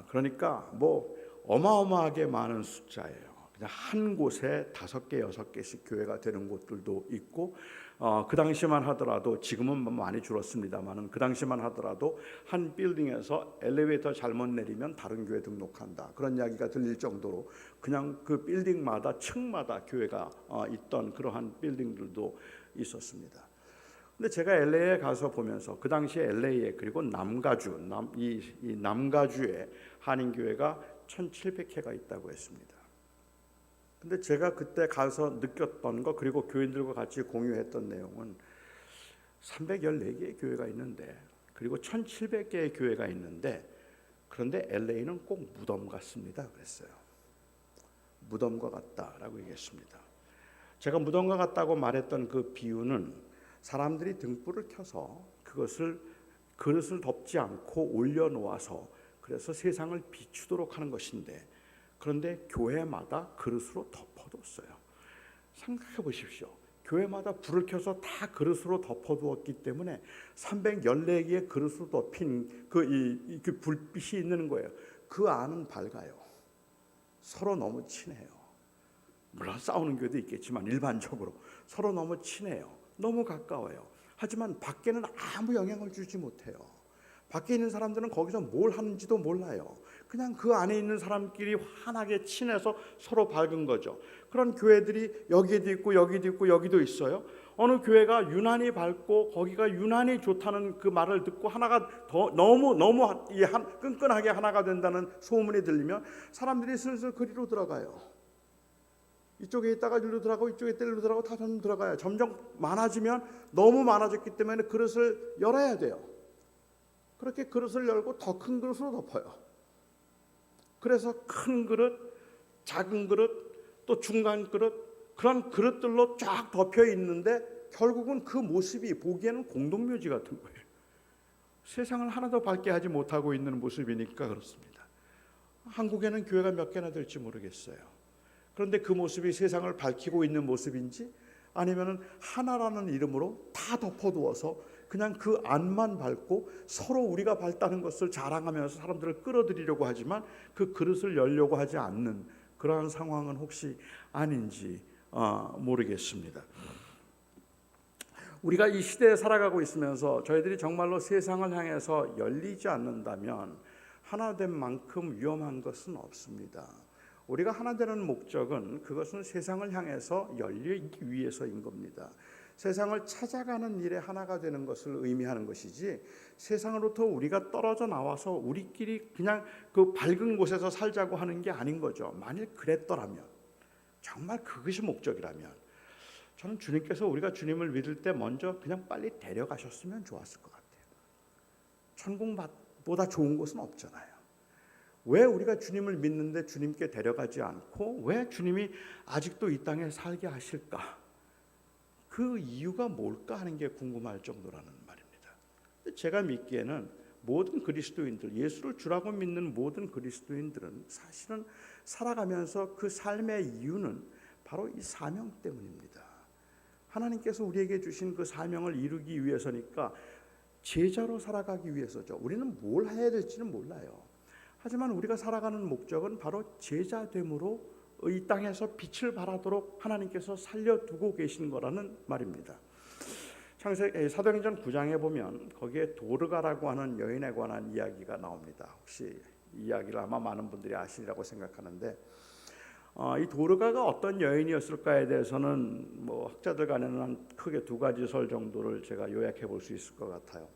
그러니까 뭐 어마어마하게 많은 숫자예요. 그냥 한 곳에 5개, 6개씩 교회가 되는 곳들도 있고, 그 당시만 하더라도, 지금은 많이 줄었습니다만은 그 당시만 하더라도 한 빌딩에서 엘리베이터 잘못 내리면 다른 교회 등록한다, 그런 이야기가 들릴 정도로 그냥 그 빌딩마다 층마다 교회가 있던 그러한 빌딩들도 있었습니다. 근데 제가 LA에 가서 보면서 그 당시에 LA에, 그리고 남가주, 이 남가주에 한인교회가 1,700개가 있다고 했습니다. 근데 제가 그때 가서 느꼈던 거, 그리고 교인들과 같이 공유했던 내용은 314개의 교회가 있는데, 그리고 1,700개의 교회가 있는데, 그런데 LA는 꼭 무덤 같습니다 그랬어요. 무덤과 같다라고 얘기했습니다. 제가 무덤과 같다고 말했던 그 비유는, 사람들이 등불을 켜서 그릇을 덮지 않고 올려놓아서 그래서 세상을 비추도록 하는 것인데, 그런데 교회마다 그릇으로 덮어뒀어요. 생각해 보십시오. 교회마다 불을 켜서 다 그릇으로 덮어두었기 때문에 314개의 그릇으로 덮인 그 불빛이 있는 거예요. 그 안은 밝아요. 서로 너무 친해요. 물론 싸우는 교회도 있겠지만 일반적으로 서로 너무 친해요. 너무 가까워요. 하지만 밖에는 아무 영향을 주지 못해요. 밖에 있는 사람들은 거기서 뭘 하는지도 몰라요. 그냥 그 안에 있는 사람끼리 환하게 친해서 서로 밝은 거죠. 그런 교회들이 여기에도 있고 여기도 있고 여기도 있어요. 어느 교회가 유난히 밝고 거기가 유난히 좋다는 그 말을 듣고 하나가 더 너무 끈끈하게 하나가 된다는 소문이 들리면 사람들이 슬슬 그리로 들어가요. 이쪽에 있다가 일로 들어가고 이쪽에 있다가 일로 들어가고 다 점점 들어가요. 점점 많아지면 너무 많아졌기 때문에 그릇을 열어야 돼요. 그렇게 그릇을 열고 더 큰 그릇으로 덮어요. 그래서 큰 그릇, 작은 그릇, 또 중간 그릇, 그런 그릇들로 쫙 덮여 있는데 결국은 그 모습이 보기에는 공동묘지 같은 거예요. 세상을 하나도 밝게 하지 못하고 있는 모습이니까 그렇습니다. 한국에는 교회가 몇 개나 될지 모르겠어요. 그런데 그 모습이 세상을 밝히고 있는 모습인지, 아니면은 하나라는 이름으로 다 덮어두어서 그냥 그 안만 밝고 서로 우리가 밝다는 것을 자랑하면서 사람들을 끌어들이려고 하지만 그 그릇을 열려고 하지 않는 그러한 상황은 혹시 아닌지 모르겠습니다. 우리가 이 시대에 살아가고 있으면서 저희들이 정말로 세상을 향해서 열리지 않는다면 하나 된 만큼 위험한 것은 없습니다. 우리가 하나 되는 목적은 그것은 세상을 향해서 열리기 위해서인 겁니다. 세상을 찾아가는 일에 하나가 되는 것을 의미하는 것이지, 세상으로부터 우리가 떨어져 나와서 우리끼리 그냥 그 밝은 곳에서 살자고 하는 게 아닌 거죠. 만일 그랬더라면, 정말 그것이 목적이라면, 저는 주님께서 우리가 주님을 믿을 때 먼저 그냥 빨리 데려가셨으면 좋았을 것 같아요. 천국보다 좋은 곳은 없잖아요. 왜 우리가 주님을 믿는데 주님께 데려가지 않고 왜 주님이 아직도 이 땅에 살게 하실까? 그 이유가 뭘까 하는 게 궁금할 정도라는 말입니다. 제가 믿기에는 모든 그리스도인들, 예수를 주라고 믿는 모든 그리스도인들은 사실은 살아가면서 그 삶의 이유는 바로 이 사명 때문입니다. 하나님께서 우리에게 주신 그 사명을 이루기 위해서니까, 제자로 살아가기 위해서죠. 우리는 뭘 해야 될지는 몰라요. 하지만 우리가 살아가는 목적은 바로 제자됨으로 이 땅에서 빛을 발하도록 하나님께서 살려두고 계신 거라는 말입니다. 사도행전 9장에 보면 거기에 도르가라고 하는 여인에 관한 이야기가 나옵니다. 혹시 이 이야기를 아마 많은 분들이 아시리라고 생각하는데, 이 도르가가 어떤 여인이었을까에 대해서는 뭐 학자들 간에는 한 크게 2가지 설 정도를 제가 요약해 볼 수 있을 것 같아요.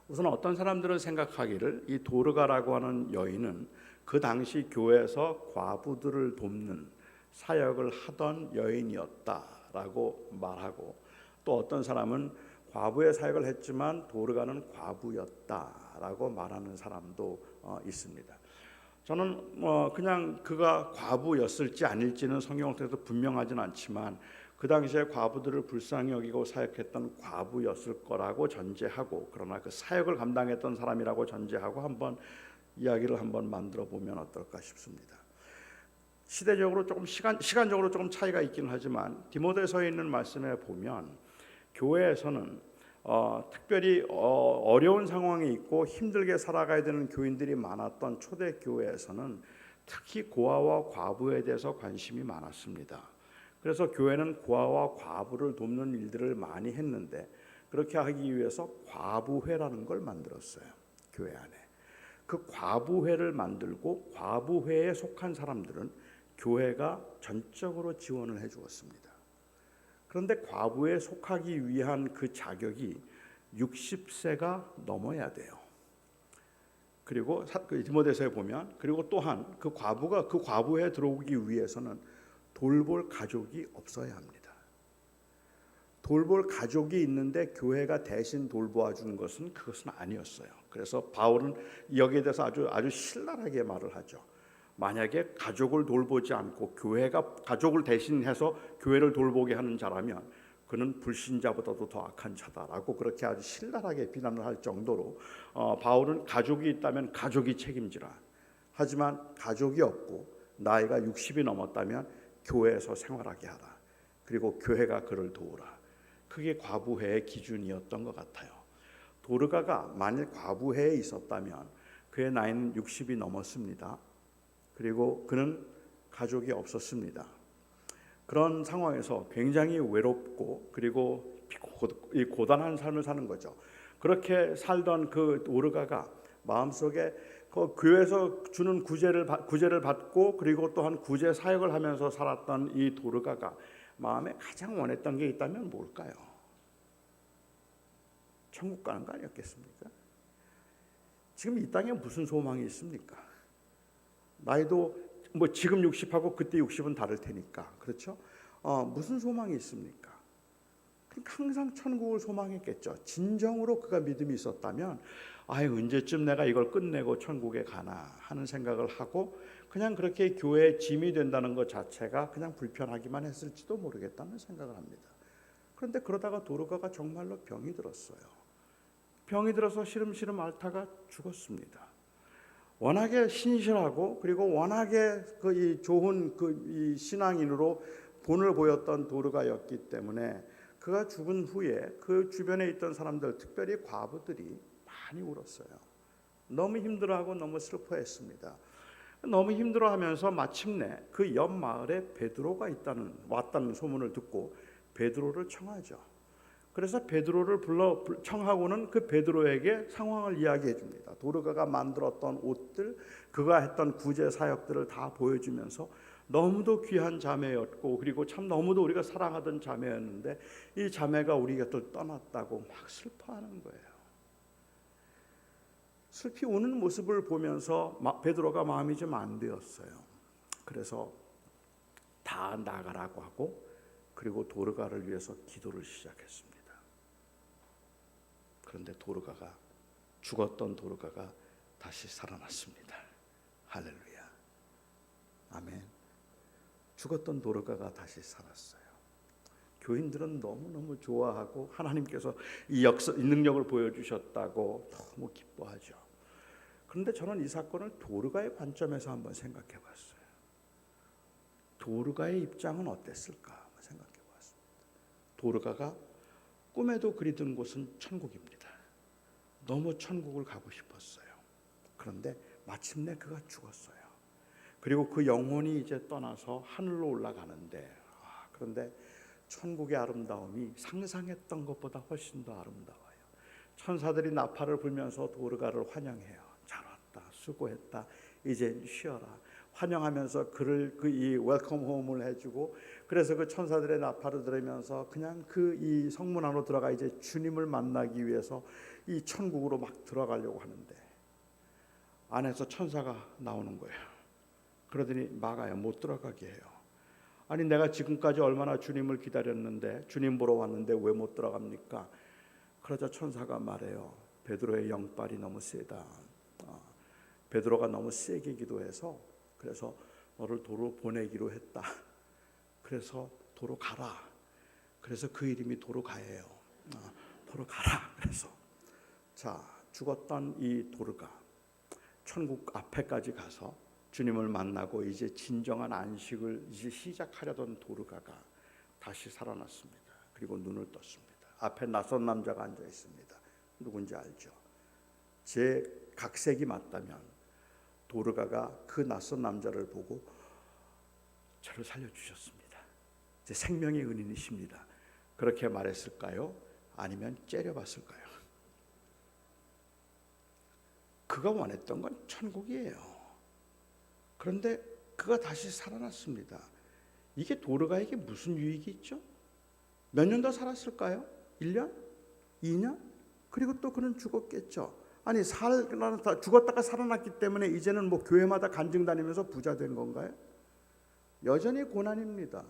우선 어떤 사람들은 생각하기를 이 도르가라고 하는 여인은 그 당시 교회에서 과부들을 돕는 사역을 하던 여인이었다라고 말하고, 또 어떤 사람은 과부의 사역을 했지만 도르가는 과부였다라고 말하는 사람도 있습니다. 저는 그냥 그가 과부였을지 아닐지는 성경에서 분명하진 않지만 그 당시에 과부들을 불쌍히 여기고 사역했던 과부였을 거라고 전제하고, 그러나 그 사역을 감당했던 사람이라고 전제하고 한번 이야기를 한번 만들어 보면 어떨까 싶습니다. 시대적으로 조금 시간적으로 조금 차이가 있긴 하지만 디모데서에 있는 말씀에 보면 교회에서는 특별히 어려운 상황이 있고 힘들게 살아가야 되는 교인들이 많았던 초대 교회에서는 특히 고아와 과부에 대해서 관심이 많았습니다. 그래서 교회는 고아와 과부를 돕는 일들을 많이 했는데, 그렇게 하기 위해서 과부회라는 걸 만들었어요. 교회 안에 그 과부회를 만들고 과부회에 속한 사람들은 교회가 전적으로 지원을 해주었습니다. 그런데 과부에 속하기 위한 그 자격이 60세가 넘어야 돼요. 그리고 디모데서에 보면, 그리고 또한 그 과부가 그 과부에 들어오기 위해서는 돌볼 가족이 없어야 합니다. 돌볼 가족이 있는데 교회가 대신 돌보아 주는 것은 그것은 아니었어요. 그래서 바울은 여기에 대해서 아주 신랄하게 말을 하죠. 만약에 가족을 돌보지 않고 교회가 가족을 대신해서 교회를 돌보게 하는 자라면 그는 불신자보다도 더 악한 자다라고 그렇게 아주 신랄하게 비난을 할 정도로 바울은 가족이 있다면 가족이 책임지라. 하지만 가족이 없고 나이가 60이 넘었다면 교회에서 생활하게 하라. 그리고 교회가 그를 도우라. 그게 과부회의 기준이었던 것 같아요. 도르가가 만일 과부회에 있었다면 그의 나이는 60이 넘었습니다. 그리고 그는 가족이 없었습니다. 그런 상황에서 굉장히 외롭고 그리고 고단한 삶을 사는 거죠. 그렇게 살던 그 도르가가 마음속에 그 교회에서 주는 구제를 받고 그리고 또한 구제 사역을 하면서 살았던 이 도르가가 마음에 가장 원했던 게 있다면 뭘까요? 천국 가는 거 아니었겠습니까? 지금 이 땅에 무슨 소망이 있습니까? 나이도 지금 60하고 그때 60은 다를 테니까, 그렇죠? 무슨 소망이 있습니까? 항상 천국을 소망했겠죠. 진정으로 그가 믿음이 있었다면 언제쯤 내가 이걸 끝내고 천국에 가나 하는 생각을 하고 그냥 그렇게 교회의 짐이 된다는 것 자체가 그냥 불편하기만 했을지도 모르겠다는 생각을 합니다. 그런데 그러다가 도르가가 정말로 병이 들었어요. 병이 들어서 시름시름 앓다가 죽었습니다. 워낙에 신실하고 그리고 워낙에 이 좋은 이 신앙인으로 본을 보였던 도르가였기 때문에 그가 죽은 후에 그 주변에 있던 사람들, 특별히 과부들이 많이 울었어요. 너무 힘들어하고 너무 슬퍼했습니다. 너무 힘들어하면서 마침내 그 옆 마을에 베드로가 왔다는 소문을 듣고 베드로를 청하죠. 그래서 베드로를 불러 청하고는 그 베드로에게 상황을 이야기해 줍니다. 도르가가 만들었던 옷들, 그가 했던 구제 사역들을 다 보여주면서 너무도 귀한 자매였고 그리고 참 너무도 우리가 사랑하던 자매였는데 이 자매가 우리 곁을 떠났다고 막 슬퍼하는 거예요. 슬피 우는 모습을 보면서 베드로가 마음이 좀 안 되었어요. 그래서 다 나가라고 하고 그리고 도르가를 위해서 기도를 시작했습니다. 그런데 죽었던 도르가가 다시 살아났습니다. 할렐루야. 아멘. 죽었던 도르가가 다시 살았어요. 교인들은 너무너무 좋아하고 하나님께서 이 능력을 보여주셨다고 너무 기뻐하죠. 그런데 저는 이 사건을 도르가의 관점에서 한번 생각해 봤어요. 도르가의 입장은 어땠을까 한번 생각해 봤습니다. 도르가가 꿈에도 그리던 곳은 천국입니다. 너무 천국을 가고 싶었어요. 그런데 마침내 그가 죽었어요. 그리고 그 영혼이 이제 떠나서 하늘로 올라가는데 그런데 천국의 아름다움이 상상했던 것보다 훨씬 더 아름다워요. 천사들이 나팔을 불면서 도르가를 환영해요. 잘 왔다, 수고했다, 이제 쉬어라. 환영하면서 그를 이 웰컴 홈을 해주고, 그래서 그 천사들의 나팔을 들으면서 그냥 이 성문 안으로 들어가 이제 주님을 만나기 위해서 이 천국으로 막 들어가려고 하는데 안에서 천사가 나오는 거예요. 그러더니 막아요. 못 들어가게 해요. 아니 내가 지금까지 얼마나 주님을 기다렸는데, 주님 보러 왔는데 왜 못 들어갑니까? 그러자 천사가 말해요. 베드로의 영빨이 너무 세다. 베드로가 너무 세게 기도해서 그래서 너를 도로 보내기로 했다. 그래서 도로 가라. 그래서 그 이름이 도르가예요. 도로 가라. 그래서 자, 죽었던 이 도르가 천국 앞에까지 가서 주님을 만나고 이제 진정한 안식을 이제 시작하려던 도르가가 다시 살아났습니다. 그리고 눈을 떴습니다. 앞에 낯선 남자가 앉아 있습니다. 누군지 알죠? 제 각색이 맞다면 도르가가 그 낯선 남자를 보고 저를 살려주셨습니다. 제 생명의 은인이십니다. 그렇게 말했을까요? 아니면 째려봤을까요? 그가 원했던 건 천국이에요. 그런데 그가 다시 살아났습니다. 이게 도르가에게 무슨 유익이 있죠? 몇 년 더 살았을까요? 1년? 2년? 그리고 또 그는 죽었겠죠. 아니 죽었다가 살아났기 때문에 이제는 뭐 교회마다 간증 다니면서 부자 된 건가요? 여전히 고난입니다.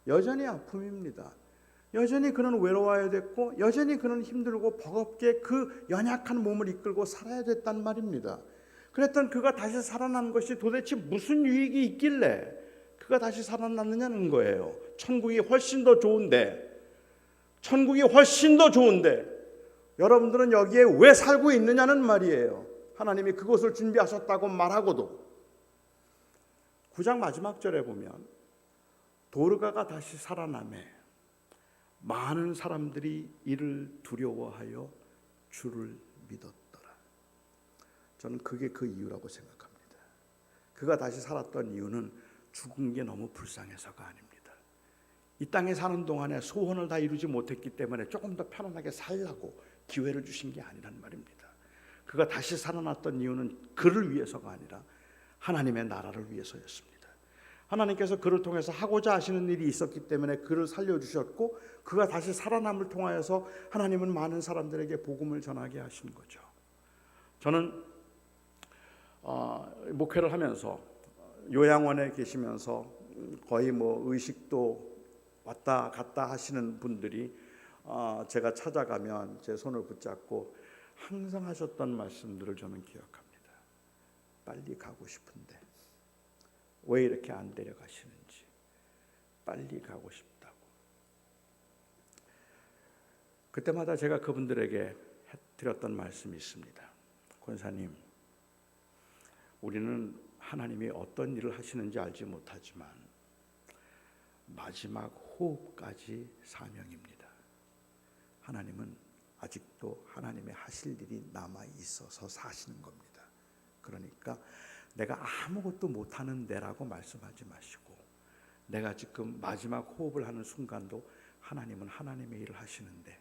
여전히 아픔입니다. 여전히 그는 외로워야 됐고 여전히 그는 힘들고 버겁게 그 연약한 몸을 이끌고 살아야 됐단 말입니다. 그랬던 그가 다시 살아난 것이 도대체 무슨 유익이 있길래 그가 다시 살아났느냐는 거예요. 천국이 훨씬 더 좋은데 여러분들은 여기에 왜 살고 있느냐는 말이에요. 하나님이 그것을 준비하셨다고 말하고도 9장 마지막 절에 보면 도르가가 다시 살아남에 많은 사람들이 이를 두려워하여 주를 믿었더라. 저는 그게 그 이유라고 생각합니다. 그가 다시 살았던 이유는 죽은 게 너무 불쌍해서가 아닙니다. 이 땅에 사는 동안에 소원을 다 이루지 못했기 때문에 조금 더 편안하게 살라고 기회를 주신 게 아니란 말입니다. 그가 다시 살아났던 이유는 그를 위해서가 아니라 하나님의 나라를 위해서였습니다. 하나님께서 그를 통해서 하고자 하시는 일이 있었기 때문에 그를 살려주셨고 그가 다시 살아남을 통하여서 하나님은 많은 사람들에게 복음을 전하게 하신 거죠. 저는 목회를 하면서 요양원에 계시면서 거의 뭐 의식도 왔다 갔다 하시는 분들이 제가 찾아가면 제 손을 붙잡고 항상 하셨던 말씀들을 저는 기억합니다. 빨리 가고 싶은데 왜 이렇게 안 데려가시는지, 빨리 가고 싶다고. 그때마다 제가 그분들에게 드렸던 말씀이 있습니다. 권사님, 우리는 하나님이 어떤 일을 하시는지 알지 못하지만 마지막 호흡까지 사명입니다. 하나님은 아직도 하나님의 하실 일이 남아 있어서 사시는 겁니다. 그러니까 내가 아무것도 못하는 데라고 말씀하지 마시고 내가 지금 마지막 호흡을 하는 순간도 하나님은 하나님의 일을 하시는데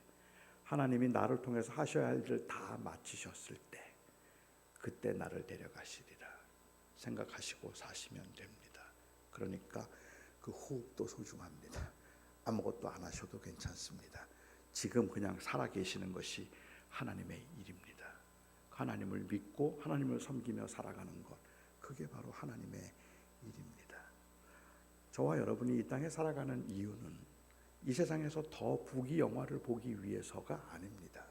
하나님이 나를 통해서 하셔야 할 일을 다 마치셨을 때 그때 나를 데려가시리라 생각하시고 사시면 됩니다. 그러니까 그 호흡도 소중합니다. 아무것도 안 하셔도 괜찮습니다. 지금 그냥 살아계시는 것이 하나님의 일입니다. 하나님을 믿고 하나님을 섬기며 살아가는 것, 그게 바로 하나님의 일입니다. 저와 여러분이 이 땅에 살아가는 이유는 이 세상에서 더 부귀영화를 보기 위해서가 아닙니다.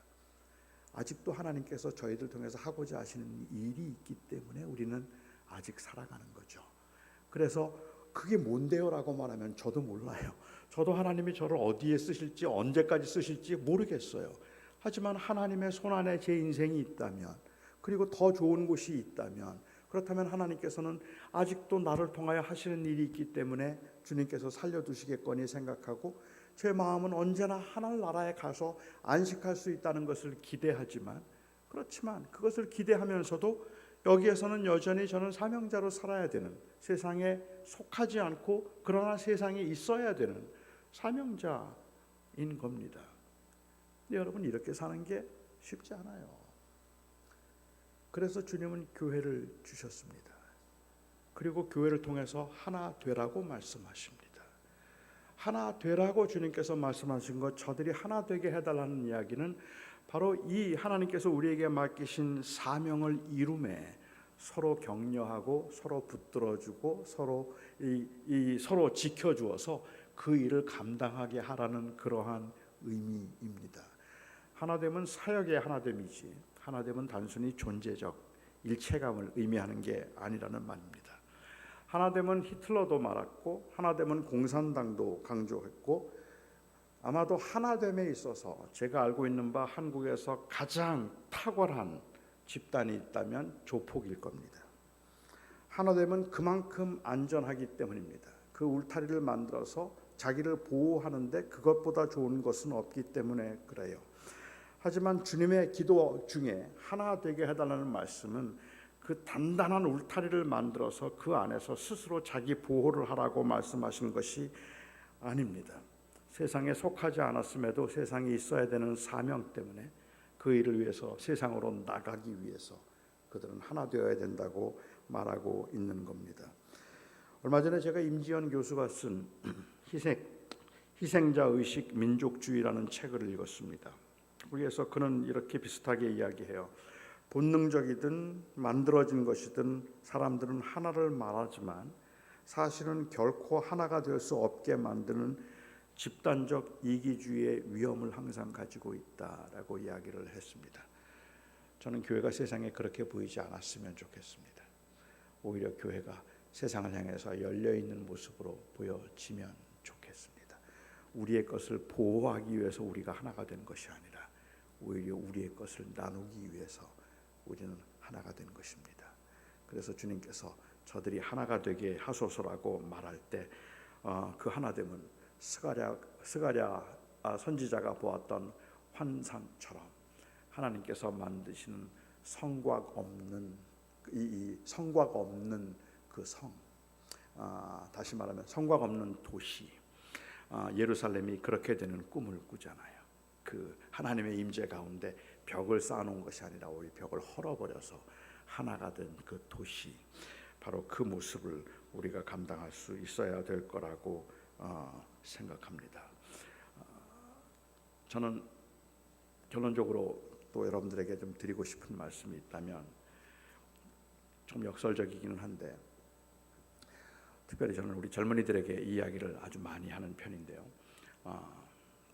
아직도 하나님께서 저희들 통해서 하고자 하시는 일이 있기 때문에 우리는 아직 살아가는 거죠. 그래서 그게 뭔데요? 라고 말하면 저도 몰라요. 저도 하나님이 저를 어디에 쓰실지 언제까지 쓰실지 모르겠어요. 하지만 하나님의 손안에 제 인생이 있다면 그리고 더 좋은 곳이 있다면 그렇다면 하나님께서는 아직도 나를 통하여 하시는 일이 있기 때문에 주님께서 살려두시겠거니 생각하고 제 마음은 언제나 하늘나라에 가서 안식할 수 있다는 것을 기대하지만 그렇지만 그것을 기대하면서도 여기에서는 여전히 저는 사명자로 살아야 되는 세상에 속하지 않고 그러나 세상에 있어야 되는 사명자인 겁니다. 근데 여러분 이렇게 사는 게 쉽지 않아요. 그래서 주님은 교회를 주셨습니다. 그리고 교회를 통해서 하나 되라고 말씀하십니다. 하나 되라고 주님께서 말씀하신 것, 저들이 하나 되게 해달라는 이야기는 바로 이 하나님께서 우리에게 맡기신 사명을 이룸에 서로 격려하고 서로 붙들어주고 서로 서로 지켜주어서 그 일을 감당하게 하라는 그러한 의미입니다. 하나됨은 사역의 하나됨이지 하나됨은 단순히 존재적 일체감을 의미하는 게 아니라는 말입니다. 하나됨은 히틀러도 말했고 하나됨은 공산당도 강조했고 아마도 하나됨에 있어서 제가 알고 있는 바 한국에서 가장 탁월한 집단이 있다면 조폭일 겁니다. 하나됨은 그만큼 안전하기 때문입니다. 그 울타리를 만들어서 자기를 보호하는데 그것보다 좋은 것은 없기 때문에 그래요. 하지만 주님의 기도 중에 하나 되게 해달라는 말씀은 그 단단한 울타리를 만들어서 그 안에서 스스로 자기 보호를 하라고 말씀하신 것이 아닙니다. 세상에 속하지 않았음에도 세상에 있어야 되는 사명 때문에 그 일을 위해서 세상으로 나가기 위해서 그들은 하나 되어야 된다고 말하고 있는 겁니다. 얼마 전에 제가 임지연 교수가 쓴 희생자 의식 민족주의라는 책을 읽었습니다. 거기에서 그는 이렇게 비슷하게 이야기해요. 본능적이든 만들어진 것이든 사람들은 하나를 말하지만 사실은 결코 하나가 될 수 없게 만드는 집단적 이기주의의 위험을 항상 가지고 있다라고 이야기를 했습니다. 저는 교회가 세상에 그렇게 보이지 않았으면 좋겠습니다. 오히려 교회가 세상을 향해서 열려있는 모습으로 보여지면 좋겠습니다. 우리의 것을 보호하기 위해서 우리가 하나가 된 것이 아니라 오히려 우리의 것을 나누기 위해서 우리는 하나가 된 것입니다. 그래서 주님께서 저들이 하나가 되게 하소서라고 말할 때 그 하나됨은 스가랴 선지자가 보았던 환상처럼 하나님께서 만드시는 성곽 없는 이 성곽 없는 그 성, 다시 말하면 성곽 없는 도시 예루살렘이 그렇게 되는 꿈을 꾸잖아요. 그 하나님의 임재 가운데 벽을 쌓아놓은 것이 아니라 우리 벽을 헐어버려서 하나가 된 그 도시, 바로 그 모습을 우리가 감당할 수 있어야 될 거라고 생각합니다. 저는 결론적으로 또 여러분들에게 좀 드리고 싶은 말씀이 있다면 좀 역설적이기는 한데 특별히 저는 우리 젊은이들에게 이 이야기를 아주 많이 하는 편인데요.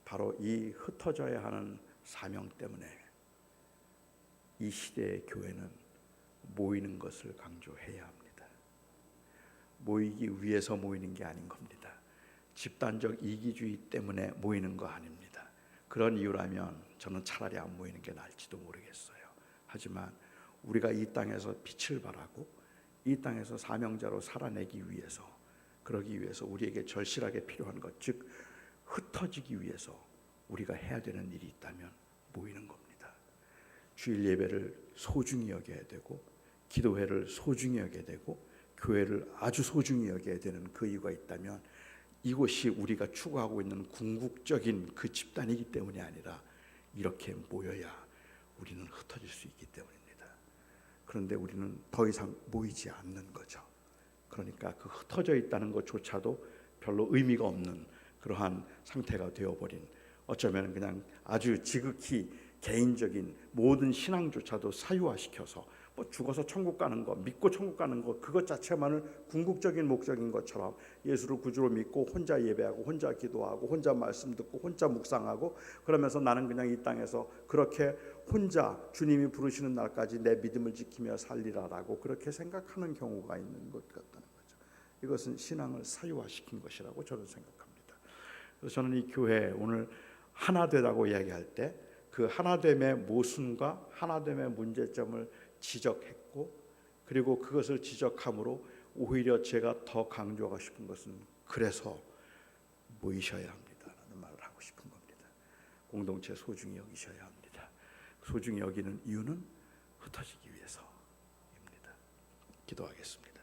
바로 이 흩어져야 하는 사명 때문에 이 시대의 교회는 모이는 것을 강조해야 합니다. 모이기 위해서 모이는 게 아닌 겁니다. 집단적 이기주의 때문에 모이는 거 아닙니다. 그런 이유라면 저는 차라리 안 모이는 게 나을지도 모르겠어요. 하지만 우리가 이 땅에서 빛을 발하고 이 땅에서 사명자로 살아내기 위해서, 그러기 위해서 우리에게 절실하게 필요한 것, 즉 흩어지기 위해서 우리가 해야 되는 일이 있다면 모이는 겁니다. 주일 예배를 소중히 여겨야 되고 기도회를 소중히 여겨야 되고 교회를 아주 소중히 여겨야 되는 그 이유가 있다면 이곳이 우리가 추구하고 있는 궁극적인 그 집단이기 때문이 아니라 이렇게 모여야 우리는 흩어질 수 있기 때문입니다. 그런데 우리는 더 이상 모이지 않는 거죠. 그러니까 그 흩어져 있다는 것조차도 별로 의미가 없는 그러한 상태가 되어버린, 어쩌면 그냥 아주 지극히 개인적인 모든 신앙조차도 사유화시켜서 죽어서 천국 가는 것, 믿고 천국 가는 것, 그것 자체만을 궁극적인 목적인 것처럼 예수를 구주로 믿고 혼자 예배하고 혼자 기도하고 혼자 말씀 듣고 혼자 묵상하고 그러면서 나는 그냥 이 땅에서 그렇게 혼자 주님이 부르시는 날까지 내 믿음을 지키며 살리라라고 그렇게 생각하는 경우가 있는 것 같다는 거죠. 이것은 신앙을 사유화시킨 것이라고 저는 생각합니다. 그래서 저는 이 교회 오늘 하나 되라고 이야기할 때 그 하나됨의 모순과 하나됨의 문제점을 지적했고, 그리고 그것을 지적함으로 오히려 제가 더 강조하고 싶은 것은 그래서 모이셔야 합니다라는 말을 하고 싶은 겁니다. 공동체 소중히 여기셔야 합니다. 소중히 여기는 이유는 흩어지기 위해서입니다. 기도하겠습니다.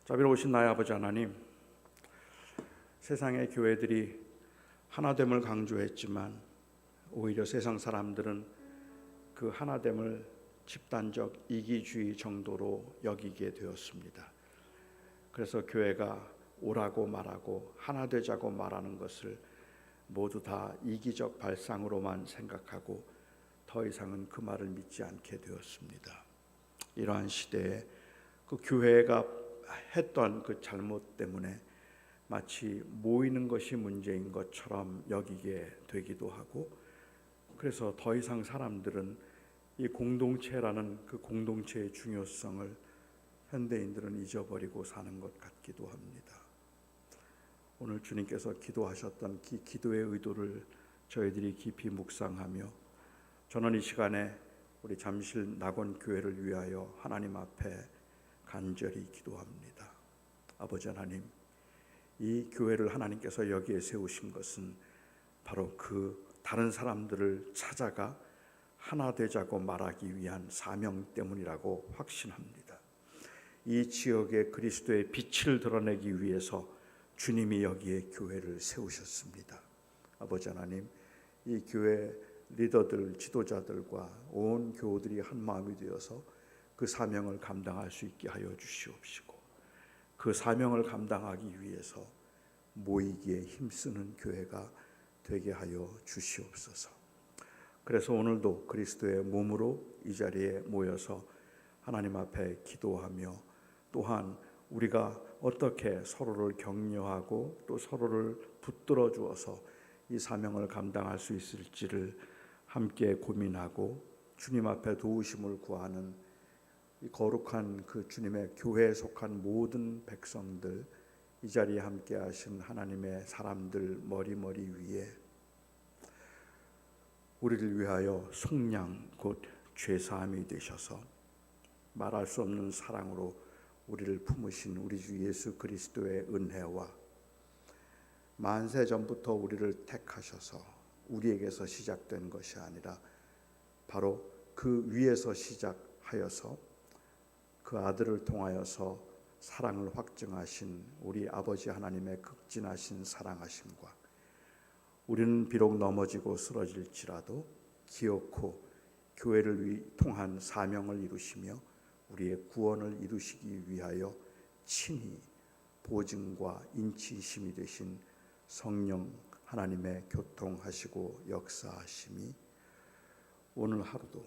자비로우신 나의 아버지 하나님, 세상의 교회들이 하나됨을 강조했지만 오히려 세상 사람들은 그 하나됨을 집단적 이기주의 정도로 여기게 되었습니다. 그래서 교회가 오라고 말하고 하나 되자고 말하는 것을 모두 다 이기적 발상으로만 생각하고 더 이상은 그 말을 믿지 않게 되었습니다. 이러한 시대에 그 교회가 했던 그 잘못 때문에 마치 모이는 것이 문제인 것처럼 여기게 되기도 하고, 그래서 더 이상 사람들은 이 공동체라는 그 공동체의 중요성을 현대인들은 잊어버리고 사는 것 같기도 합니다. 오늘 주님께서 기도하셨던 기도의 의도를 저희들이 깊이 묵상하며, 저는 이 시간에 우리 잠실 낙원교회를 위하여 하나님 앞에 간절히 기도합니다. 아버지 하나님, 이 교회를 하나님께서 여기에 세우신 것은 바로 그 다른 사람들을 찾아가 하나 되자고 말하기 위한 사명 때문이라고 확신합니다. 이 지역에 그리스도의 빛을 드러내기 위해서 주님이 여기에 교회를 세우셨습니다. 아버지 하나님, 이 교회 리더들, 지도자들과 온 교우들이 한 마음이 되어서 그 사명을 감당할 수 있게 하여 주시옵시고, 그 사명을 감당하기 위해서 모이기에 힘쓰는 교회가 되게 하여 주시옵소서. 그래서 오늘도 그리스도의 몸으로 이 자리에 모여서 하나님 앞에 기도하며, 또한 우리가 어떻게 서로를 격려하고 또 서로를 붙들어 주어서 이 사명을 감당할 수 있을지를 함께 고민하고 주님 앞에 도우심을 구하는 이 거룩한 그 주님의 교회에 속한 모든 백성들, 이 자리에 함께 하신 하나님의 사람들 머리머리 위에 우리를 위하여 속량 곧 죄사함이 되셔서 말할 수 없는 사랑으로 우리를 품으신 우리 주 예수 그리스도의 은혜와 만세 전부터 우리를 택하셔서 우리에게서 시작된 것이 아니라 바로 그 위에서 시작하여서 그 아들을 통하여서 사랑을 확증하신 우리 아버지 하나님의 극진하신 사랑하심과, 우리는 비록 넘어지고 쓰러질지라도 기어코 교회를 통한 사명을 이루시며 우리의 구원을 이루시기 위하여 친히 보증과 인치심이 되신 성령 하나님의 교통하시고 역사하심이 오늘 하루도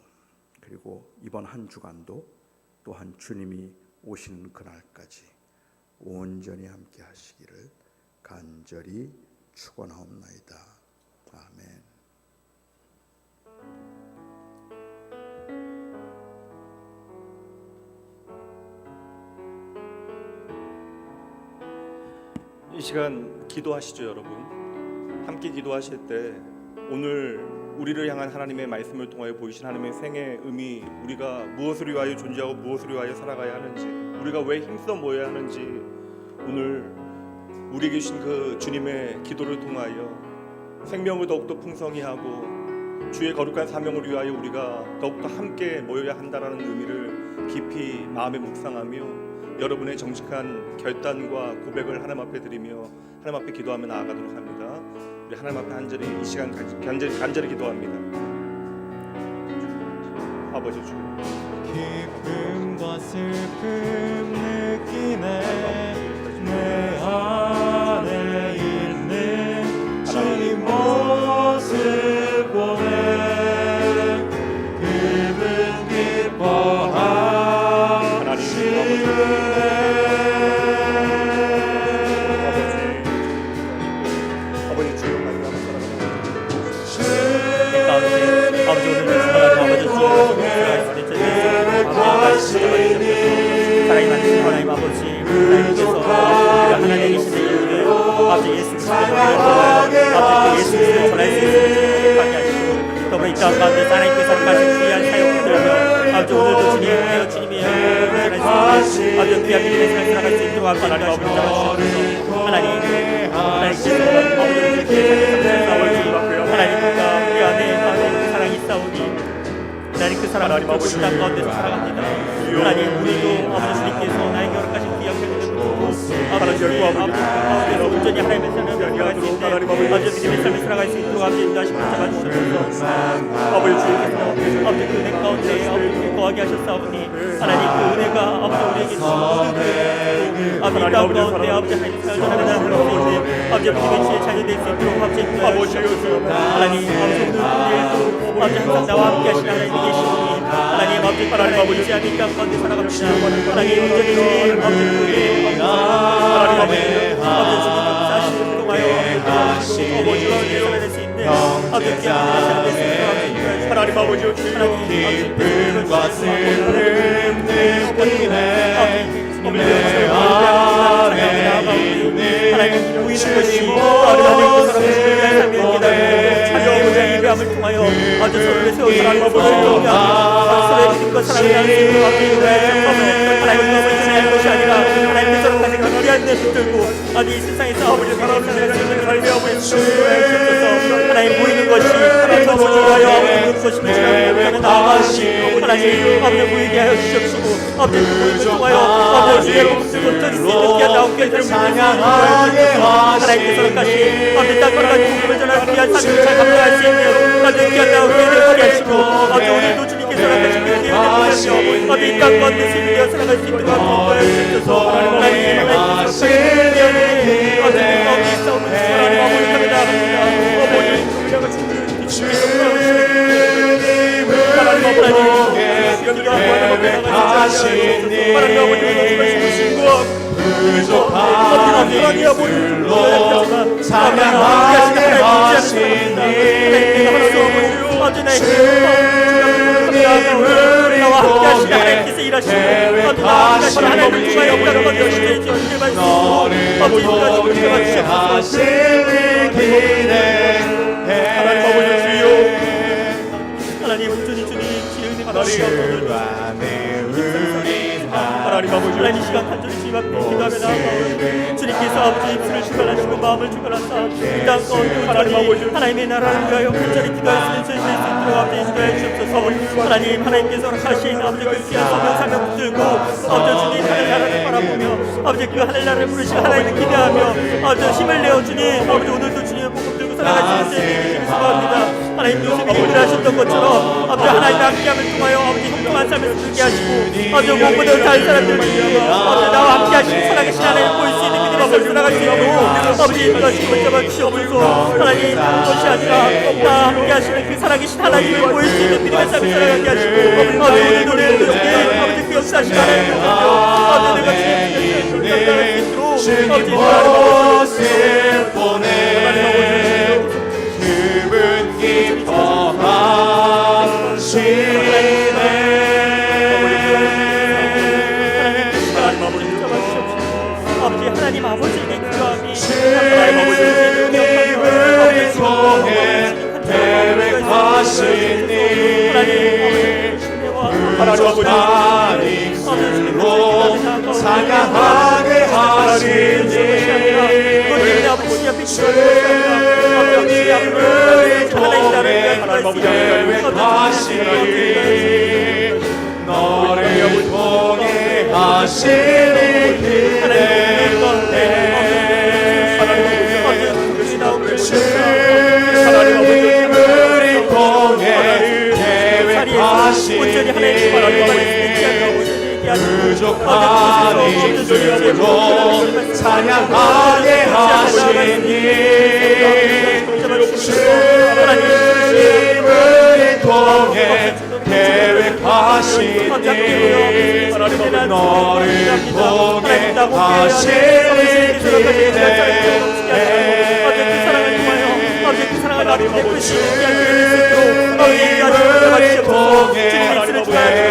그리고 이번 한 주간도 또한 주님이 오시는 그날까지 온전히 함께 하시기를 간절히 축원하옵나이다. 아멘. 이 시간 기도하시죠, 여러분. 함께 기도하실 때 오늘 우리를 향한 하나님의 말씀을 통하여 보이신 하나님의 생의 의미, 우리가 무엇을 위하여 존재하고 무엇을 위하여 살아가야 하는지, 우리가 왜 힘써 모여야 하는지, 오늘 우리에게 주신 그 주님의 기도를 통하여 생명을 더욱더 풍성히 하고 주의 거룩한 사명을 위하여 우리가 더욱더 함께 모여야 한다는 의미를 깊이 마음에 묵상하며 여러분의 정직한 결단과 고백을 하나님 앞에 드리며 하나님 앞에 기도하며 나아가도록 합니다. 우리 하나님 앞에 간절히 이 시간 간절히 기도합니다. 아버지 주, 기쁨과 슬픔 느끼네. 내 안에 있는 주님 모습 보네. 그분 기뻐하시네. 사랑이 많으신 하나님 아버지, 하나님께서 우리가 하나 되시는 이유를 아버지 예수 그리스도를 통하여 아버지 예수 그리스도를 전할 수 있음을 축복하게 하시고, 더불어 이 땅 가운데 하나님께서 하신 귀한 사역 붙들며 아버지 오늘도 주님 내 주님의 영광을 전할 수 있는 아버지 귀한 믿음의 삶을 살아갈 수 있도록 아버지 하나님 잡아주셔서 하나님께서 아버지 우리를 싸우니 하나님과 우리 안에 사랑이 싸우니 하나님 그 사랑을 붙들고 땅 가운데서 살아갑니다. 하나님 우리도 아버지 주님께서 나에게 허락하신 귀한 편지를 붙들고 아버지 주님의 가운데서 온전히 하나님의 삶을 살아갈 수 있는 아버지 믿음의 삶을 살아갈 수 있도록 아버지 인도하시고 잡아주셔서 아버지 주님께서 아버지 그 은혜 가운데 아버지 거하게 하셨사오니 하나님 그 은혜가 아버지 우리에게 주신 모든 아버지 이 땅 가운데 아버지 하나님 삶을 살아가는 하나님 아버지 믿음의 지혜 자녀될 수 있도록 아버지 인도하시옵소서. 하나님 아버지 오늘도 아버지 항상 나와 함께 하시는 하나님이 계시오니 하나님 하나님 아버지 하나님 의지하며 이 땅 가운데 살아갑니다. 하나님 온전히 주님 아버지 하나님 아버지 주님 역사하시는 동하여 아버지 살아낼 수 있는 아버지 살아낼 수 있는 하나님 아버지 기쁨과 슬픔 느끼네 내 안에 있는 주님 모습 보내 하나님의 예배함을 통하여 아주 서로를 세워 하나님과 서로의 믿음과 사랑을 나눌 수 있도록 하나님의 마음을 전하는 것이 아니라 하나님의 서로까지 같이 앉는 붙들고 아주 이 세상에서 아버지 사랑을 살아갈 수 있는 삶의 아버지 주옵소서. 하나님 보이는 것이 하나님 아버지 하여 보이는 것이 못하는 나아가시 하나님 아버지 보이게 하여 주시옵시고 아버지 보이는 통하여 아버지 주의 복수를 어쩔 수 있는 귀한 나옵게 해주시옵소서. 하나님의 서로까지 아버지 땅 걸어가지고 복음을 전하는 귀한 삶을 잘 감당할 수 있는 아버지 귀한 나옵게 하시고 아버지 오늘도 주님께서 살아가신 그 기회를 통하여 아버지 이 땅 가운데 승리되어 살아갈 수 있도록 하나님 주옵소서. 하나님 아버지 가운데 싸움을 하나님 아버지 하며 나아갑니다. 아버지 부족한 줄로 찬양하게 하시니 주님 우리 통해 계획하신 너를 통해 하실 일 기대해 하나님 온전히 주님 지은 주 안에 우리 하나님 아버지 하나님 이 시간 간절히 주님 앞에 기도하며 나아가오니 주님께서 아버지 입술을 주관하시고 마음을 주관하사 이 땅 가운데 온전히 하나님의 나라를 위하여 간절히 기도할 수 있는 저희 수 있도록 아버지 인도해 주옵소서. 하나님 하나님께서 하신 아버지 그 귀한 소명 사명 붙들고 아버지 주님 하늘 나라를 바라보며 아버지 그 하늘 나라를 부르시고 하나님을 기대하며 아버지 힘을 내어 주님 아버지 오늘도 주님의 복음 들고 살아갈 수 있는 저희들이 소망합니다. 하나님 요셉이 일을 하셨던 것처럼 아버지 하나님의 함께함을 통하여 아버지 형통한 삶을 살게 하시고 아버지 무엇보다 다른 사람들을 위하여 아버지 나와 함께 하시는 살아계신 하나님을 볼 수 있는 그들의 삶을 살아갈 수 있도록 아버지 인도하시고 붙잡아 주시옵소서. 하나님 그것이 아니라 나와 함께 하시는 그 살아계신 하나님을 볼 수 있는 믿음의 삶을 살아가게 하시고 아버지 오늘도 내 주께 아버지 그 역사하신 하나님을 보며 아버지 내가 주님의 감당할 수 있도록 아버지 모습 보내 기분 기뻐하시네 아버지 하나님 아버지에게 기도함이 주님을 통해 계획하신 일 부족한 입술로 찬양하게 하시니 주님을 통해 계획하신 일 너를 통해 하신 일 기대해 주님을 통해 계획하신 부족한 입술로 찬양하게 하시니 주님을 통해 계획하신 일 너를 통해 하신 일 기대해 그 사랑을 나를 베풀 수 있게 주님을 통해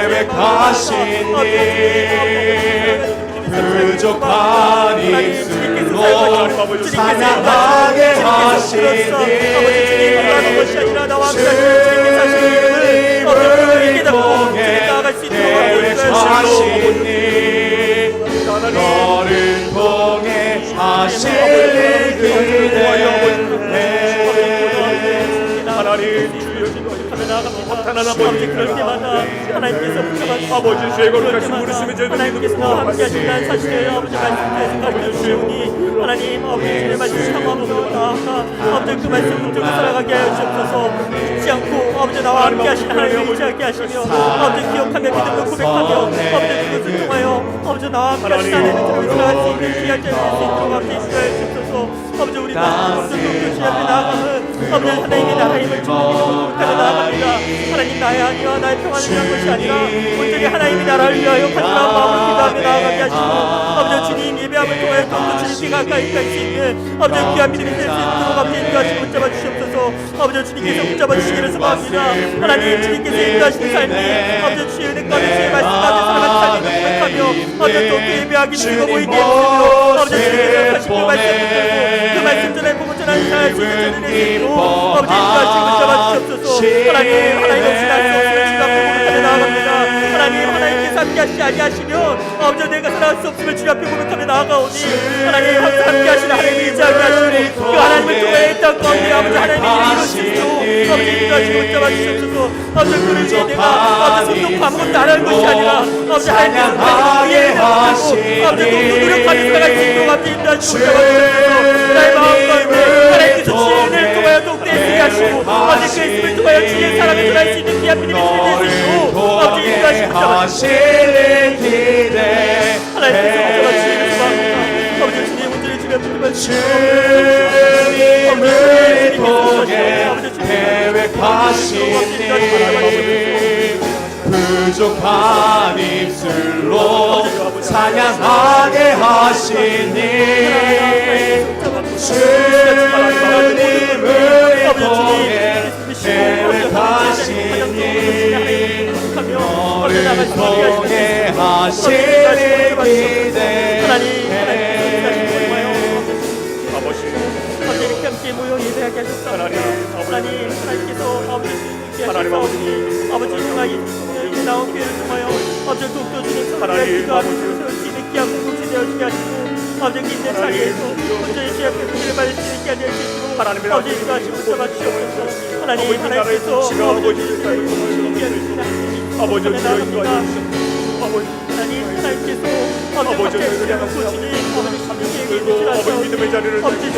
계획하신 일 부족한 입술로 찬양하게 하신 일 주님을 통해 계획하신 일 너를 통해 하신 일 기대해 아버지 그럴 때마다 하나님께서 붙잡아주시고 아버지 죄 거룩하신 무리심의 죄를 하나님께서 나와 함께 하신다는 사실을 아버지 말씀에 생각해 주시오니 하나님 아버지 주의 말씀 참아보고 나아가 아버지 그 말씀 붙들고 살아가게 하여 주옵소서. 죽지 않고 아버지 나와 함께 하신 하나님을 의지하게 하시며 아버지 기억하며 믿음을 고백하며 아버지 그것을 통하여 아버지 나와 함께 하신 하나님을 살아갈 수 있는 귀한 자리일 수 있도록 아버지 인도하여 주옵소서. 아버지 우리가 모든 교시 앞에 나아가는 아버지 하나님의 나라임을 주님께서 고백하며 나아갑니다. 하나님 나의 아니와 나의 평안을 위한 것이 아니라 온전히 하나님의 나라를 위하여 간절한 마음으로 기도하며 나아가게 하시고 아버지 주님 예배함을 통하여 더욱더 주님께 가까이 갈 수 있는 아버지 귀한 믿음이 될 수 있도록 아버지 인도하시고 붙잡아 주시옵소서. 아버지 주님께서 붙잡아 주시기를 소망합니다. 하나님 주님께서 인도하시는 삶이 아버지 주의 은혜 가운데 주의 말씀 가운데 살아가는 삶임을 고백하며 아버지 또 예배하기 힘들고 보이게 해주시고 아버지 주님께서 다시 그 말씀 붙들고 그 말씀 전에 보고 전하는 자의 주님의 전에 내시고 아버지 인도하시고 붙잡아 주시옵소서. 하나님 없이 날 수 없으면 주님 앞에 고백하며 나아갑니다. 하나님 하나님께서 함께 하시지 아니하시면 아버지 내가 살아갈 수 없으면 주님 앞에 고백하며 나아가오니 하나님 항상 함께 하시는 하나님을 의지하게 하시고 그 하나님을 통해 이 땅 가운데 아버지 하나님의 일을 이루시고 아버지 인도하시고 붙잡아 주시옵소서. 아버지 그를 위해 내가 아버지 손 놓고 아무것도 안 하는 것이 아니라 아버지 하나님께서 가지고 위에 있는 아버지 또 노력하며 살아갈 수 있도록 아버지 인도하시고 붙잡아 주시옵소서. 나의 마음 가운데 하나님께서 주의 은혜를 통하여 더욱더 애쓰게 하시고 아버지 그 애씀을 통하여 주의 사랑을 전할 수 있는 귀한 믿음이 되시고 아버지 인도하시고 붙잡아 주시옵소서. 기대 하나님께서 붙잡아 주시기를 소망합니다. 아버지 주님 온전히 주님 앞에 붙잡아 주시고 주님을 통해 계획하신 일 부족한 입술로 찬양하게 하신 일 주님을 통해 계획하신 일 너를 통해 하신 일 기대해 아버지 이렇게 함께 모여 예배하게 하셨사. 하나님께서 아버지 아버지 정말 나온 교회를 통하여 아버지 독도 주님 하나님 기도하고 주님 귀한 공동체 되어주게 하시고 아버지 있는 자리에서 온전히 주의 앞에 부를 받을 수 있게 하실 수 있도록 아버지 인도하시고 붙잡아 주시옵소서. 하나님께서 아버지 나갑니다. 하나님께서 아버지 각자의 주님 아버지 믿음의 자리를 아버지 주님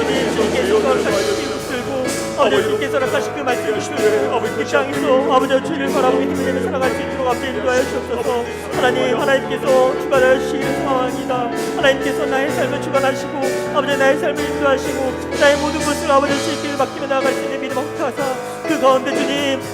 아버지께서 다시 그 말씀을 주시고 아버지 이 땅에서 아버지 주를 바라보고 힘을 내며 살아갈 수 있도록 아버지 인도하여 주옵소서. 하나님께서 주관하여 주시기를 소망합니다. 하나님께서 나의 삶을 주관하시고 아버지 나의 삶을 인도하시고 나의 모든 것을 아버지 주님께 맡기며 나아갈 수 있는 믿음 혹하사 그 가운데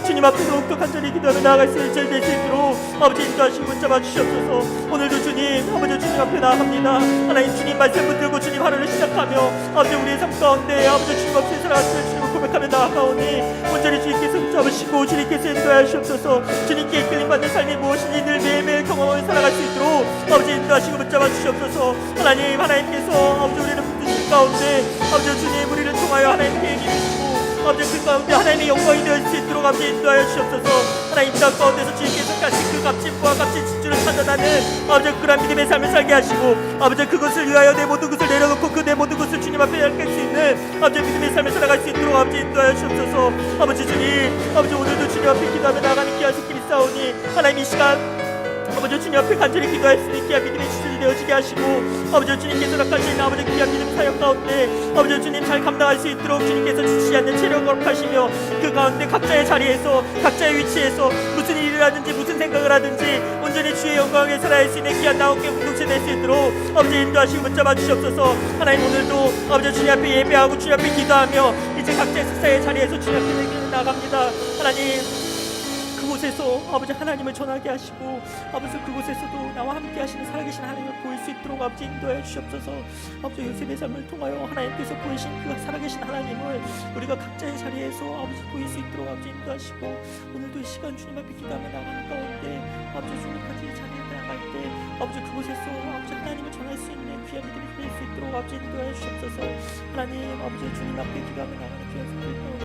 주님 앞에 더욱더 간절히 기도하며 나아갈 수 있는 저희 될 수 있도록 아버지 인도하시고 붙잡아 주시옵소서. 오늘도 주님 아버지 주님 앞에 나아갑니다. 하나님 주님 말씀 붙들고 주님 하루를 시작하며 아버지 우리의 삶 가운데 아버지 주님 없이 살아갈 수 있는 주님을 고백하며 나아가오니 온전히 주님께서 붙잡으시고 주님께서 인도하여 주옵소서. 주님께 이끌림받는 삶이 무엇인지 늘 매일매일 경험하며 살아갈 수 있도록 아버지 인도하시고 붙잡아 주시옵소서. 하나님께서 아버지 우리를 붙드실 가운데 아버지 주님 우리를 통하여 하나님께 얘기해주시고 아버지 그 가운데 하나님의 영광이 되어질 수 있도록 아버지 인도하여 주시옵소서. 하나님 땅 가운데서 주님께서 가신 그 값짐과 값진 진주를 찾아나는 아버지 그런 믿음의 삶을 살게 하시고 아버지 그것을 위하여 내 모든 것을 내려놓고 그 내 모든 것을 주님 앞에 할 수 있는 아버지 믿음의 삶을 살아갈 수 있도록 아버지 인도하여 주옵소서. 아버지 주님 아버지 오늘도 주님 앞에 기도하며 나가는 귀한 손길이 싸우니 하나님 이 시간 아버지 주님 앞에 간절히 기도할 수 있는 귀한 믿음의 지술이 되어지게 하시고 아버지 주님께서 낙하시는 아버지 귀한 믿음 사역 가운데 아버지 주님 잘 감당할 수 있도록 주님께서 주시지 않는 체력을 허락하시며 그 가운데 각자의 자리에서 각자의 위치에서 무슨 일을 하든지 무슨 생각을 하든지 온전히 주의 영광에 살아갈 수 있는 귀한 나온 게 공동체 될 수 있도록 아버지 인도하시고 붙잡아 주시옵소서. 하나님 오늘도 아버지 주님 앞에 예배하고 주님 앞에 기도하며 이제 각자의 식사의 자리에서 주님 앞에 나갑니다. 하나님 그곳에서 아버지 하나님을 전하게 하시고 아버지 그곳에서도 나와 함께 하시는 살아계신 하나님을 보일 수 있도록 아버지 인도해 주시옵소서. 아버지 요셉의 삶을 통하여 하나님께서 보이신 그 살아계신 하나님을 우리가 각자의 자리에서 아버지 보일 수 있도록 아버지 인도하시고 오늘도 이 시간 주님 앞에 기도하며 나가는 가운데 아버지 주님까지 자리에 나갈 때 아버지 그곳에서 아버지 하나님을 전할 수 있는 귀한 믿음이 될 수 있도록 아버지 인도해 주시옵소서. 하나님 아버지 주님 앞에 기도하며 나가는 귀한 손들